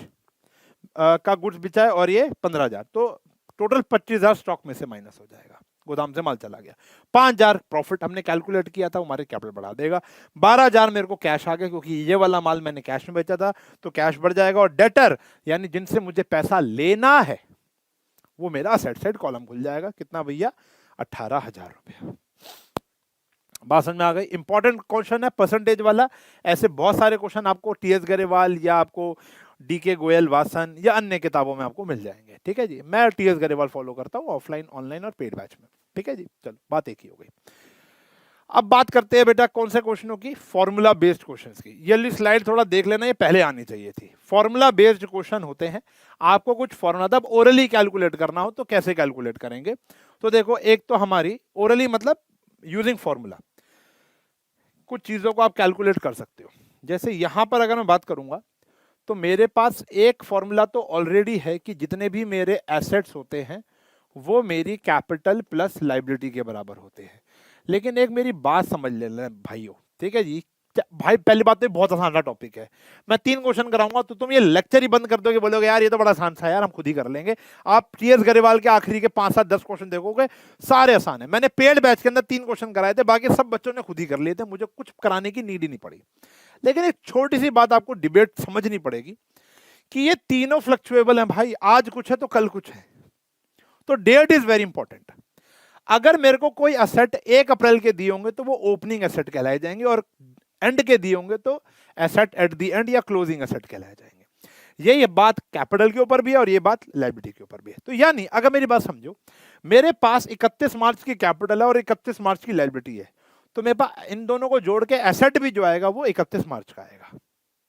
का गुड्स बिचा है और ये 15,000, तो टोटल 25,000 स्टॉक में से माइनस हो जाएगा, गोदाम से माल चला गया। 5,000 प्रॉफिट हमने कैलकुलेट किया था, हमारे कैपिटल बढ़ा देगा। 12,000 मेरे को कैश आ गया क्योंकि ये वाला माल मैंने कैश में बेचा था तो कैश बढ़ जाएगा। और डेटर यानी जिनसे मुझे पैसा लेना है वो मेरा असेट साइड कॉलम खुल जाएगा। कितना भैया? 18,000 रुपया। बात समझ में आ गई? इंपॉर्टेंट क्वेश्चन है परसेंटेज वाला। ऐसे बहुत सारे क्वेश्चन आपको टीएस गरेवाल या आपको डीके गोयल वासन या अन्य किताबों में आपको मिल जाएंगे, ठीक है जी। मैं टीएस गरेवाल फॉलो करता हूँ ऑफलाइन, ऑनलाइन और पेड बैच में, ठीक है जी। चलो बात एक ही हो गई। अब बात करते हैं बेटा कौन से क्वेश्चनों की? फॉर्मूला बेस्ड क्वेश्चंस की। ये वाली स्लाइड थोड़ा देख लेना, ये पहले आनी चाहिए थी। फॉर्मूला बेस्ड क्वेश्चन होते हैं, आपको कुछ फॉर्मूला तब ओरली कैलकुलेट करना हो तो कैसे कैलकुलेट करेंगे? तो देखो, एक तो हमारी ओरली मतलब यूजिंग फॉर्मूला कुछ चीजों को आप कैलकुलेट कर सकते हो। जैसे यहां पर अगर मैं बात करूंगा तो मेरे पास एक फॉर्मूला तो ऑलरेडी है कि जितने भी मेरे एसेट्स होते हैं वो मेरी कैपिटल प्लस लाइबिलिटी के बराबर होते हैं। लेकिन एक मेरी बात समझ लेना भाइयों, ठीक है जी। भाई पहली बात तो बहुत आसान टॉपिक है, मैं 3 क्वेश्चन कराऊंगा तो तुम ये लेक्चर ही बंद कर दोगे, बोलोगे यार ये तो बड़ा आसान सा है यार, हम खुद ही कर लेंगे। आप टीएस गरेवाल के आखिरी के 5, 7, 10 क्वेश्चन देखोगे सारे आसान है। मैंने पेड बैच के अंदर 3 क्वेश्चन कराए थे, बाकी सब बच्चों ने खुद ही कर लिए थे, मुझे कुछ कराने की नीड ही नहीं पड़ी। लेकिन एक छोटी सी बात आपको डिबेट समझनी पड़ेगी कि ये तीनों फ्लक्चुएबल हैं भाई, आज कुछ है तो कल कुछ है, तो डेट इज वेरी इंपॉर्टेंट। अगर मेरे को कोई असेट 1 अप्रैल के दिए होंगे तो वो ओपनिंग एसेट कहलाए जाएंगे, और एंड के दिए होंगे तो एसेट एट द एंड या क्लोजिंग एसेट कहलाए जाएंगे। ये बात कैपिटल के ऊपर भी है और ये बात लायबिलिटी के ऊपर भी है। तो यानी अगर मेरी बात समझो, मेरे पास 31 मार्च की कैपिटल है और 31 मार्च की लायबिलिटी है, तो मेरे पास इन दोनों को जोड़ के एसेट भी जो आएगा वो 31 मार्च का आएगा।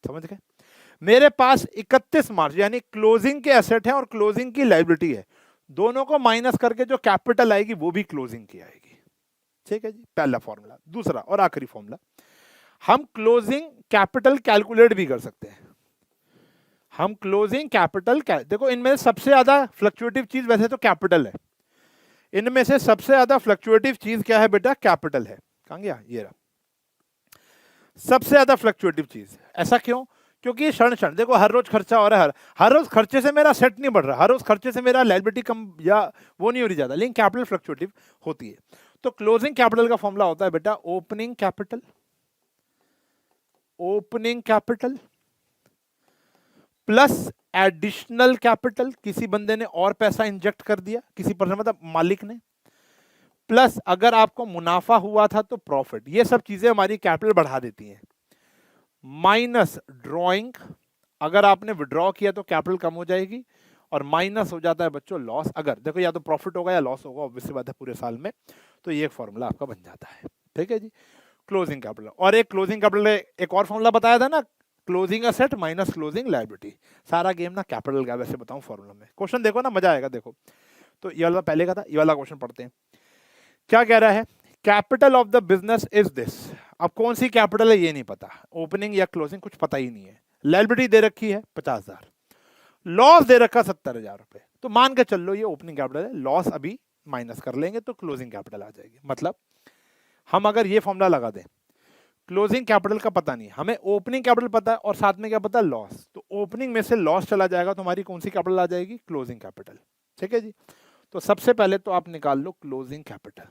समझ गए? मेरे पास 31 मार्च यानी क्लोजिंग के एसेट है और क्लोजिंग की लायबिलिटी है, दोनों को माइनस करके जो कैपिटल आएगी वो भी क्लोजिंग की आएगी, ठीक है जी। पहला फॉर्मूला। दूसरा और आखिरी फॉर्मूला, हम क्लोजिंग कैपिटल कैलकुलेट भी कर सकते हैं। हम क्लोजिंग कैपिटल देखो, इनमें सबसे ज्यादा फ्लक्चुएटिव चीज वैसे तो कैपिटल है, इनमें से सबसे ज्यादा फ्लक्चुएटिव चीज क्या है बेटा? कैपिटल है। कहां गया? ये रहा सबसे ज्यादा फ्लक्चुएटिव चीज। ऐसा क्यों? क्योंकि क्षण क्षण देखो, हर रोज खर्चा हो रहा है, हर रोज खर्चे से मेरा सेट नहीं बढ़ रहा, हर रोज खर्चे से मेरा लायबिलिटी कम या वो नहीं हो रही ज्यादा, लेकिन कैपिटल फ्लक्चुएटिव होती है। तो क्लोजिंग कैपिटल का फॉर्मूला होता है बेटा opening capital, opening capital plus additional capital, किसी बंदे ने और पैसा इंजेक्ट कर दिया, किसी पर्सन मतलब मालिक ने, प्लस अगर आपको मुनाफा हुआ था तो प्रॉफिट। ये सब चीजें हमारी कैपिटल बढ़ा देती हैं। माइनस ड्रॉइंग, अगर आपने विड्रॉ किया तो कैपिटल कम हो जाएगी, और माइनस हो जाता है बच्चों लॉस। अगर देखो या तो प्रॉफिट होगा या लॉस होगा, ऑब्वियसली बात है पूरे साल में, तो ये एक फॉर्मूला आपका बन जाता है, ठीक है जी। क्लोजिंग कैपिटल, और एक क्लोजिंग कैपिटल एक और फॉर्मूला बताया था ना, closing asset minus closing liability. सारा गेम ना कैपिटल का, वैसे बताऊं फॉर्मूला में। क्वेश्चन देखो ना, मजा आएगा। देखो तो ये वाला पहले का था, ये वाला क्वेश्चन पढ़ते हैं। क्या कह रहा है? Capital of the business is this. अब कौन सी कैपिटल है ये नहीं पता, ओपनिंग या क्लोजिंग कुछ पता ही नहीं है। लायबिलिटी दे रखी है 50,000, लॉस दे रखा 70,000 रुपए। तो मान के चल लो ये ओपनिंग कैपिटल है, लॉस अभी माइनस कर लेंगे तो क्लोजिंग कैपिटल आ जाएगी। मतलब हम अगर ये फॉर्मूला लगा दें, क्लोजिंग कैपिटल का पता नहीं, हमें ओपनिंग कैपिटल पता है और साथ में क्या पता है? लॉस। तो ओपनिंग में से लॉस चला जाएगा तो हमारी कौन सी कैपिटल आ जाएगी? क्लोजिंग कैपिटल, ठीक है जी। तो सबसे पहले तो आप निकाल लो क्लोजिंग कैपिटल,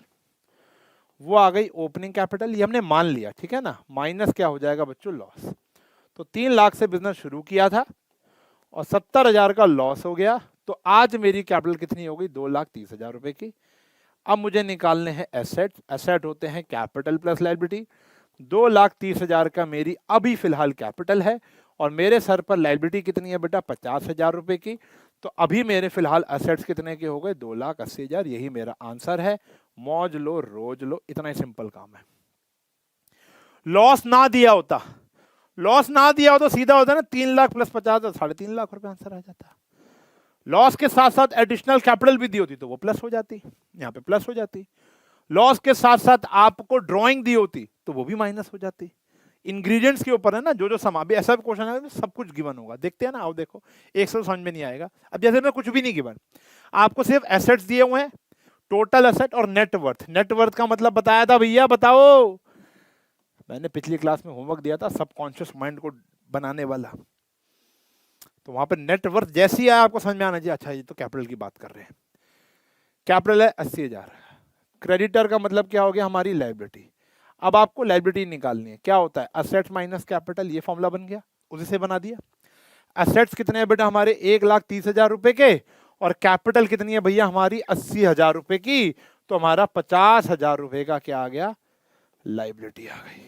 वो आ गई ओपनिंग कैपिटल, ये हमने मान लिया, ठीक है ना, माइनस क्या हो जाएगा बच्चों, लॉस। तो 3 लाख से बिजनेस शुरू किया था और 70,000 का लॉस हो गया, तो आज मेरी कैपिटल कितनी हो गई, 2,30,000 रुपए की। अब मुझे निकालने हैं एसेट, एसेट होते हैं कैपिटल प्लस लायबिलिटी। 2,30,000 का मेरी अभी फिलहाल कैपिटल है और मेरे सर पर लायबिलिटी कितनी है बेटा, 50,000 रुपए की। तो अभी मेरे फिलहाल असेट्स कितने के हो गए, 2,80,000। यही मेरा आंसर है। मौज लो रोज लो, इतना ही सिंपल काम है। लॉस ना दिया होता, लॉस ना दिया हो तो सीधा होता है ना, 3 लाख प्लस 50 तो 3.5 लाख रुपए आंसर आ जाता। लॉस के साथ साथ एडिशनल कैपिटल भी दी होती तो वो प्लस हो जाती, यहाँ पे प्लस हो जाती। लॉस के साथ साथ आपको ड्राइंग दी होती तो वो भी माइनस हो जाती। इंग्रेडिएंट्स के ऊपर है ना, जो जो समा भी ऐसा भी क्वेश्चन है सब कुछ गिवन होगा, देखते हैं ना, आओ देखो, एक से समझ में नहीं आएगा। अब जैसे मैं कुछ भी नहीं गिवन, आपको सिर्फ एसेट्स दिए हुए हैं, टोटल एसेट और नेटवर्थ। नेटवर्थ का मतलब बताया था भैया, बताओ, मैंने पिछली क्लास में होमवर्क दिया था सबकॉन्शियस माइंड को बनाने वाला, तो वहां पर नेटवर्थ जैसी है आपको समझ में आना चाहिए, अच्छा ये तो कैपिटल की बात कर रहे हैं। कैपिटल है 80,000, क्रेडिटर का मतलब क्या हो गया, हमारी लायबिलिटी। अब आपको लायबिलिटी निकालनी है, क्या होता है, असेट्स माइनस कैपिटल, ये फॉर्मूला बन गया, उसी से बना दिया। असेट्स कितने हैं बेटा हमारे, 1,30,000 रुपए के, और कैपिटल कितनी है भैया हमारी, 80,000 रुपए की। तो हमारा 50,000 रुपए का क्या आ गया, लायबिलिटी आ गई,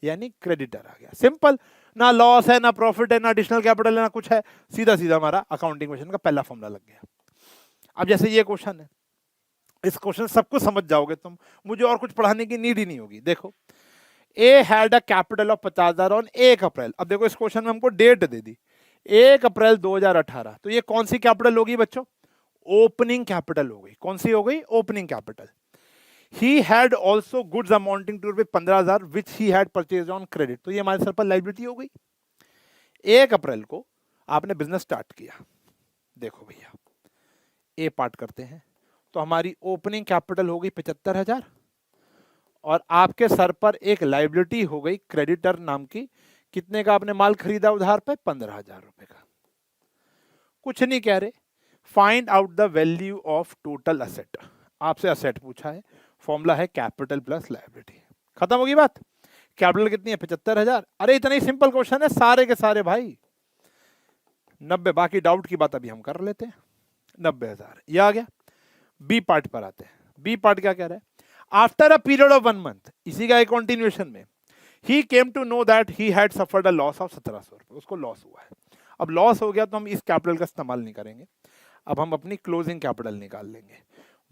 यानी क्रेडिटर आ गया। सिंपल, ना लॉस है, ना प्रॉफिट है, ना एडिशनल कैपिटल है, ना कुछ है, सीधा सीधा हमारा अकाउंटिंग क्वेश्चन का पहला फॉर्मूला लग गया। अब जैसे ये क्वेश्चन है, इस क्वेश्चन सब कुछ समझ जाओगे तुम, मुझे और कुछ पढ़ाने की नीड ही नहीं होगी। देखो, A had a capital of 50,000 on 1 April. अब देखो इस क्वेश्चन में हमको डेट दे दी 1 अप्रैल 2018, तो ये कौन सी कैपिटल होगी बच्चों, ओपनिंग कैपिटल हो गई। कौन सी हो गई, opening capital. He had also goods amounting to 15,000 which he had purchase on credit, तो ये हमारे सर पर लायबिलिटी हो गई। 1 अप्रैल को आपने बिजनेस स्टार्ट किया, देखो भैया ए पार्ट करते हैं, तो हमारी ओपनिंग कैपिटल हो गई 75,000 और आपके सर पर एक लायबिलिटी हो गई क्रेडिटर नाम की, कितने का आपने माल खरीदा उधार पे, 15,000 रुपए का। कुछ नहीं कह रहे, find out the value of total asset, आपसे असेट पूछा है, फॉर्मूला है कैपिटल प्लस लायबिलिटी, खत्म होगी बात। कैपिटल कितनी है, 75,000। अरे इतना ही सिंपल क्वेश्चन है सारे के सारे भाई, 90, बाकी डाउट की बात अभी हम कर लेते हैं। 90,000 ये आ गया। बी पार्ट पर आते हैं, बी पार्ट क्या कह रहा है, after a period of 1 month, इसी का एक कंटिन्यूएशन में, he came to know that he had suffered a loss of 1,700 रुपए, उसको लॉस हुआ है। अब लॉस हो गया तो हम इस कैपिटल का इस्तेमाल नहीं करेंगे, अब हम अपनी क्लोजिंग कैपिटल निकाल लेंगे,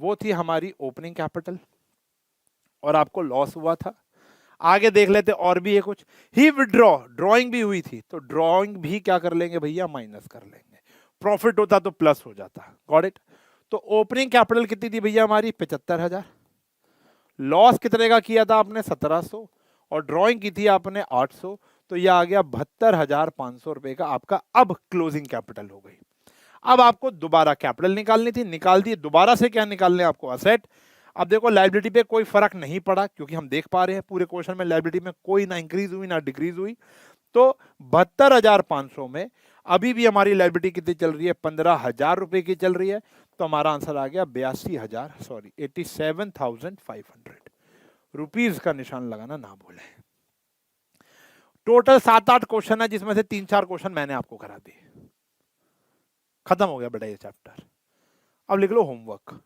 वो थी हमारी ओपनिंग कैपिटल और आपको लॉस हुआ था। आगे देख लेते और भी है कुछ, ही विड्रॉ, ड्रॉइंग भी हुई थी, तो ड्रॉइंग भी क्या कर लेंगे भैया, माइनस कर लेंगे, प्रॉफिट होता तो प्लस हो जाता, गॉट इट। तो ओपनिंग कैपिटल कितनी थी भैया हमारी, 75,000, लॉस कितने का किया था आपने, 1,700, और ड्रॉइंग की थी आपने 800, तो यह आ गया 72,500 रुपए का आपका अब क्लोजिंग कैपिटल हो गई। अब आपको दोबारा कैपिटल निकालनी थी, निकाल दी, दोबारा से क्या निकालने आपको, असेट। अब देखो लायबिलिटी पे कोई फर्क नहीं पड़ा, क्योंकि हम देख पा रहे हैं पूरे क्वेश्चन में लायबिलिटी में कोई ना इंक्रीज हुई ना डिक्रीज हुई, तो 72,500 में अभी भी हमारी लायबिलिटी कितनी चल रही है, 15,000 रुपए की चल रही है, तो हमारा आंसर आ गया 87,500 रुपीज का निशान लगाना ना भूलें। टोटल 7-8 क्वेश्चन है, जिसमें से 3-4 क्वेश्चन मैंने आपको करा दिए, खत्म हो गया बेटा ये चैप्टर। अब लिख लो होमवर्क,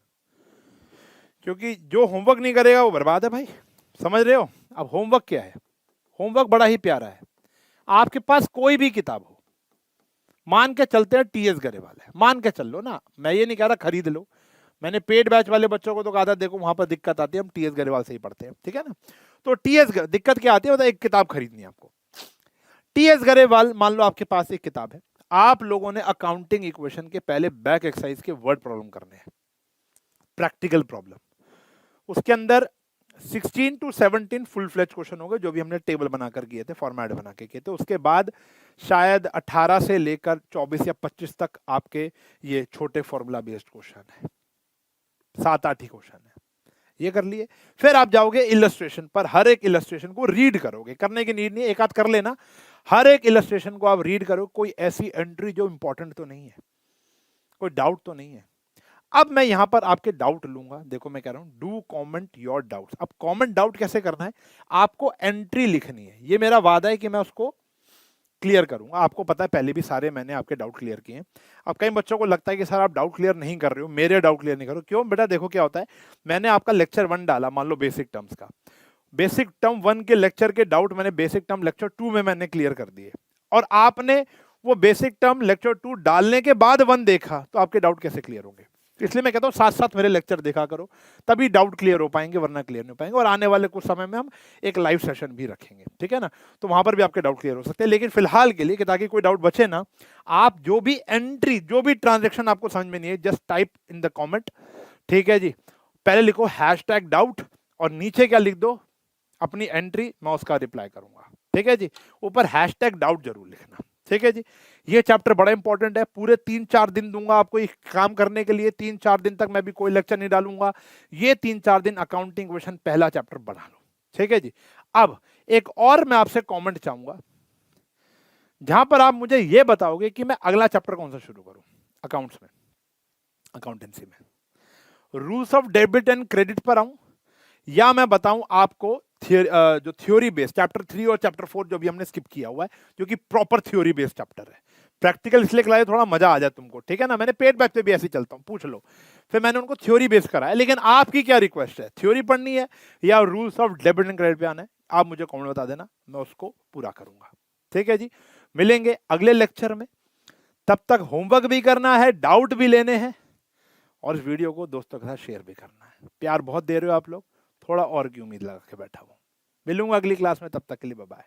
क्योंकि जो होमवर्क नहीं करेगा वो बर्बाद है भाई, समझ रहे हो। अब होमवर्क क्या है, होमवर्क बड़ा ही प्यारा है। आपके पास कोई भी किताब हो, मान के चलते हैं टीएस गरेवाल है, मान के चल लो ना, मैं ये नहीं कह रहा खरीद लो, मैंने पेड बैच वाले बच्चों को तो कहा था देखो वहां पर दिक्कत आती है, हम टीएस गरेवाल से ही पढ़ते हैं, ठीक है ना। तो टीएस दिक्कत क्या आती है, मतलब एक किताब खरीदनी है आपको, टीएस गरेवाल, मान लो आपके पास एक किताब है, आप लोगों ने अकाउंटिंग इक्वेशन के पहले बैक एक्सरसाइज के वर्ड प्रॉब्लम करने हैं, प्रैक्टिकल प्रॉब्लम, उसके अंदर 16 to 17 फुल फ्लेज क्वेश्चन हो गए, जो भी हमने टेबल बनाकर किए थे, फॉर्मेट बना के किए थे। उसके बाद शायद 18 से लेकर 24 या 25 तक आपके ये छोटे फॉर्मूला बेस्ड क्वेश्चन है, 7-8 ही क्वेश्चन है, ये कर लिए। फिर आप जाओगे इलस्ट्रेशन पर, हर एक इलस्ट्रेशन को रीड करोगे, करने की नीड नहीं, एक आध कर लेना, हर एक इलस्ट्रेशन को आप रीड करो, कोई ऐसी एंट्री जो इंपॉर्टेंट तो नहीं है, कोई डाउट तो नहीं है। अब मैं यहां पर आपके डाउट लूंगा। देखो मैं कह रहा हूं डू कमेंट योर डाउट्स। अब कमेंट डाउट कैसे करना है, आपको एंट्री लिखनी है। ये मेरा वादा है कि मैं उसको क्लियर करूंगा। आपको पता है पहले भी सारे मैंने आपके डाउट क्लियर किए हैं। अब कई बच्चों को लगता है कि सर आप डाउट क्लियर नहीं कर रहे हो, मेरे डाउट क्लियर नहीं कर रहे हो। क्यों बेटा, देखो क्या होता है, मैंने आपका लेक्चर 1 डाला, मान लो बेसिक टर्म्स का, बेसिक टर्म 1 के लेक्चर के डाउट मैंने बेसिक टर्म लेक्चर 2 में मैंने क्लियर कर दिए, और आपने वो बेसिक टर्म लेक्चर 2 डालने के बाद 1 देखा, तो आपके डाउट कैसे क्लियर होंगे। इसलिए मैं कहता हूं साथ साथ मेरे लेक्चर देखा करो, तभी डाउट क्लियर हो पाएंगे, वरना क्लियर नहीं हो पाएंगे। और आने वाले कुछ समय में हम एक लाइव सेशन भी रखेंगे, ठीक है ना, तो वहां पर भी आपके डाउट क्लियर हो सकते हैं। लेकिन फिलहाल के लिए कि ताकि कोई डाउट बचे ना, आप जो भी एंट्री, जो भी ट्रांजेक्शन आपको समझ में नहीं है, just type in the comment, ठीक है जी। पहले लिखो हैशटैग डाउट, और नीचे क्या लिख दो, अपनी एंट्री, मैं उसका रिप्लाई करूंगा, ठीक है जी। ऊपर हैशटैग डाउट जरूर लिखना, ठीक है जी। ये चैप्टर बड़ा इंपॉर्टेंट है, पूरे 3-4 दिन दूंगा आपको एक काम करने के लिए। 3-4 दिन तक मैं भी कोई लेक्चर नहीं डालूंगा। ये 3-4 दिन अकाउंटिंग क्वेश्चन पहला चैप्टर बना लो, ठीक है जी। अब एक और मैं आपसे कमेंट चाहूंगा, जहां पर आप मुझे ये बताओगे कि मैं अगला चैप्टर कौन सा शुरू करूं अकाउंट्स में, अकाउंटेंसी में। Rules of debit and credit पर आऊं, या मैं बताऊं आपको जो थ्योरी बेस्ड चैप्टर 3 और चैप्टर 4 जो भी हमने स्किप किया हुआ है, जो कि प्रॉपर थ्योरी बेस्ड चैप्टर है। प्रैक्टिकल इसलिए कराया थोड़ा मजा आ जाए तुमको, ठीक है ना। मैंने पेड बैच पे भी ऐसे ही चलता हूं, पूछ लो। फिर मैंने उनको थ्योरी बेस्ड कराया। लेकिन आपकी क्या रिक्वेस्ट है, थ्योरी पढ़नी है या rules of debit and credit पे आना है, आप मुझे कमेंट बता देना, मैं उसको पूरा करूंगा, ठीक है जी। मिलेंगे अगले लेक्चर में, तब तक होमवर्क भी करना है, डाउट भी लेने हैं, और इस वीडियो को दोस्तों के साथ शेयर भी करना है। प्यार बहुत दे रहे हो आप लोग, थोड़ा और की उम्मीद लगा के बैठा हूं। मिलूंगा अगली क्लास में, तब तक के लिए बाय बाय।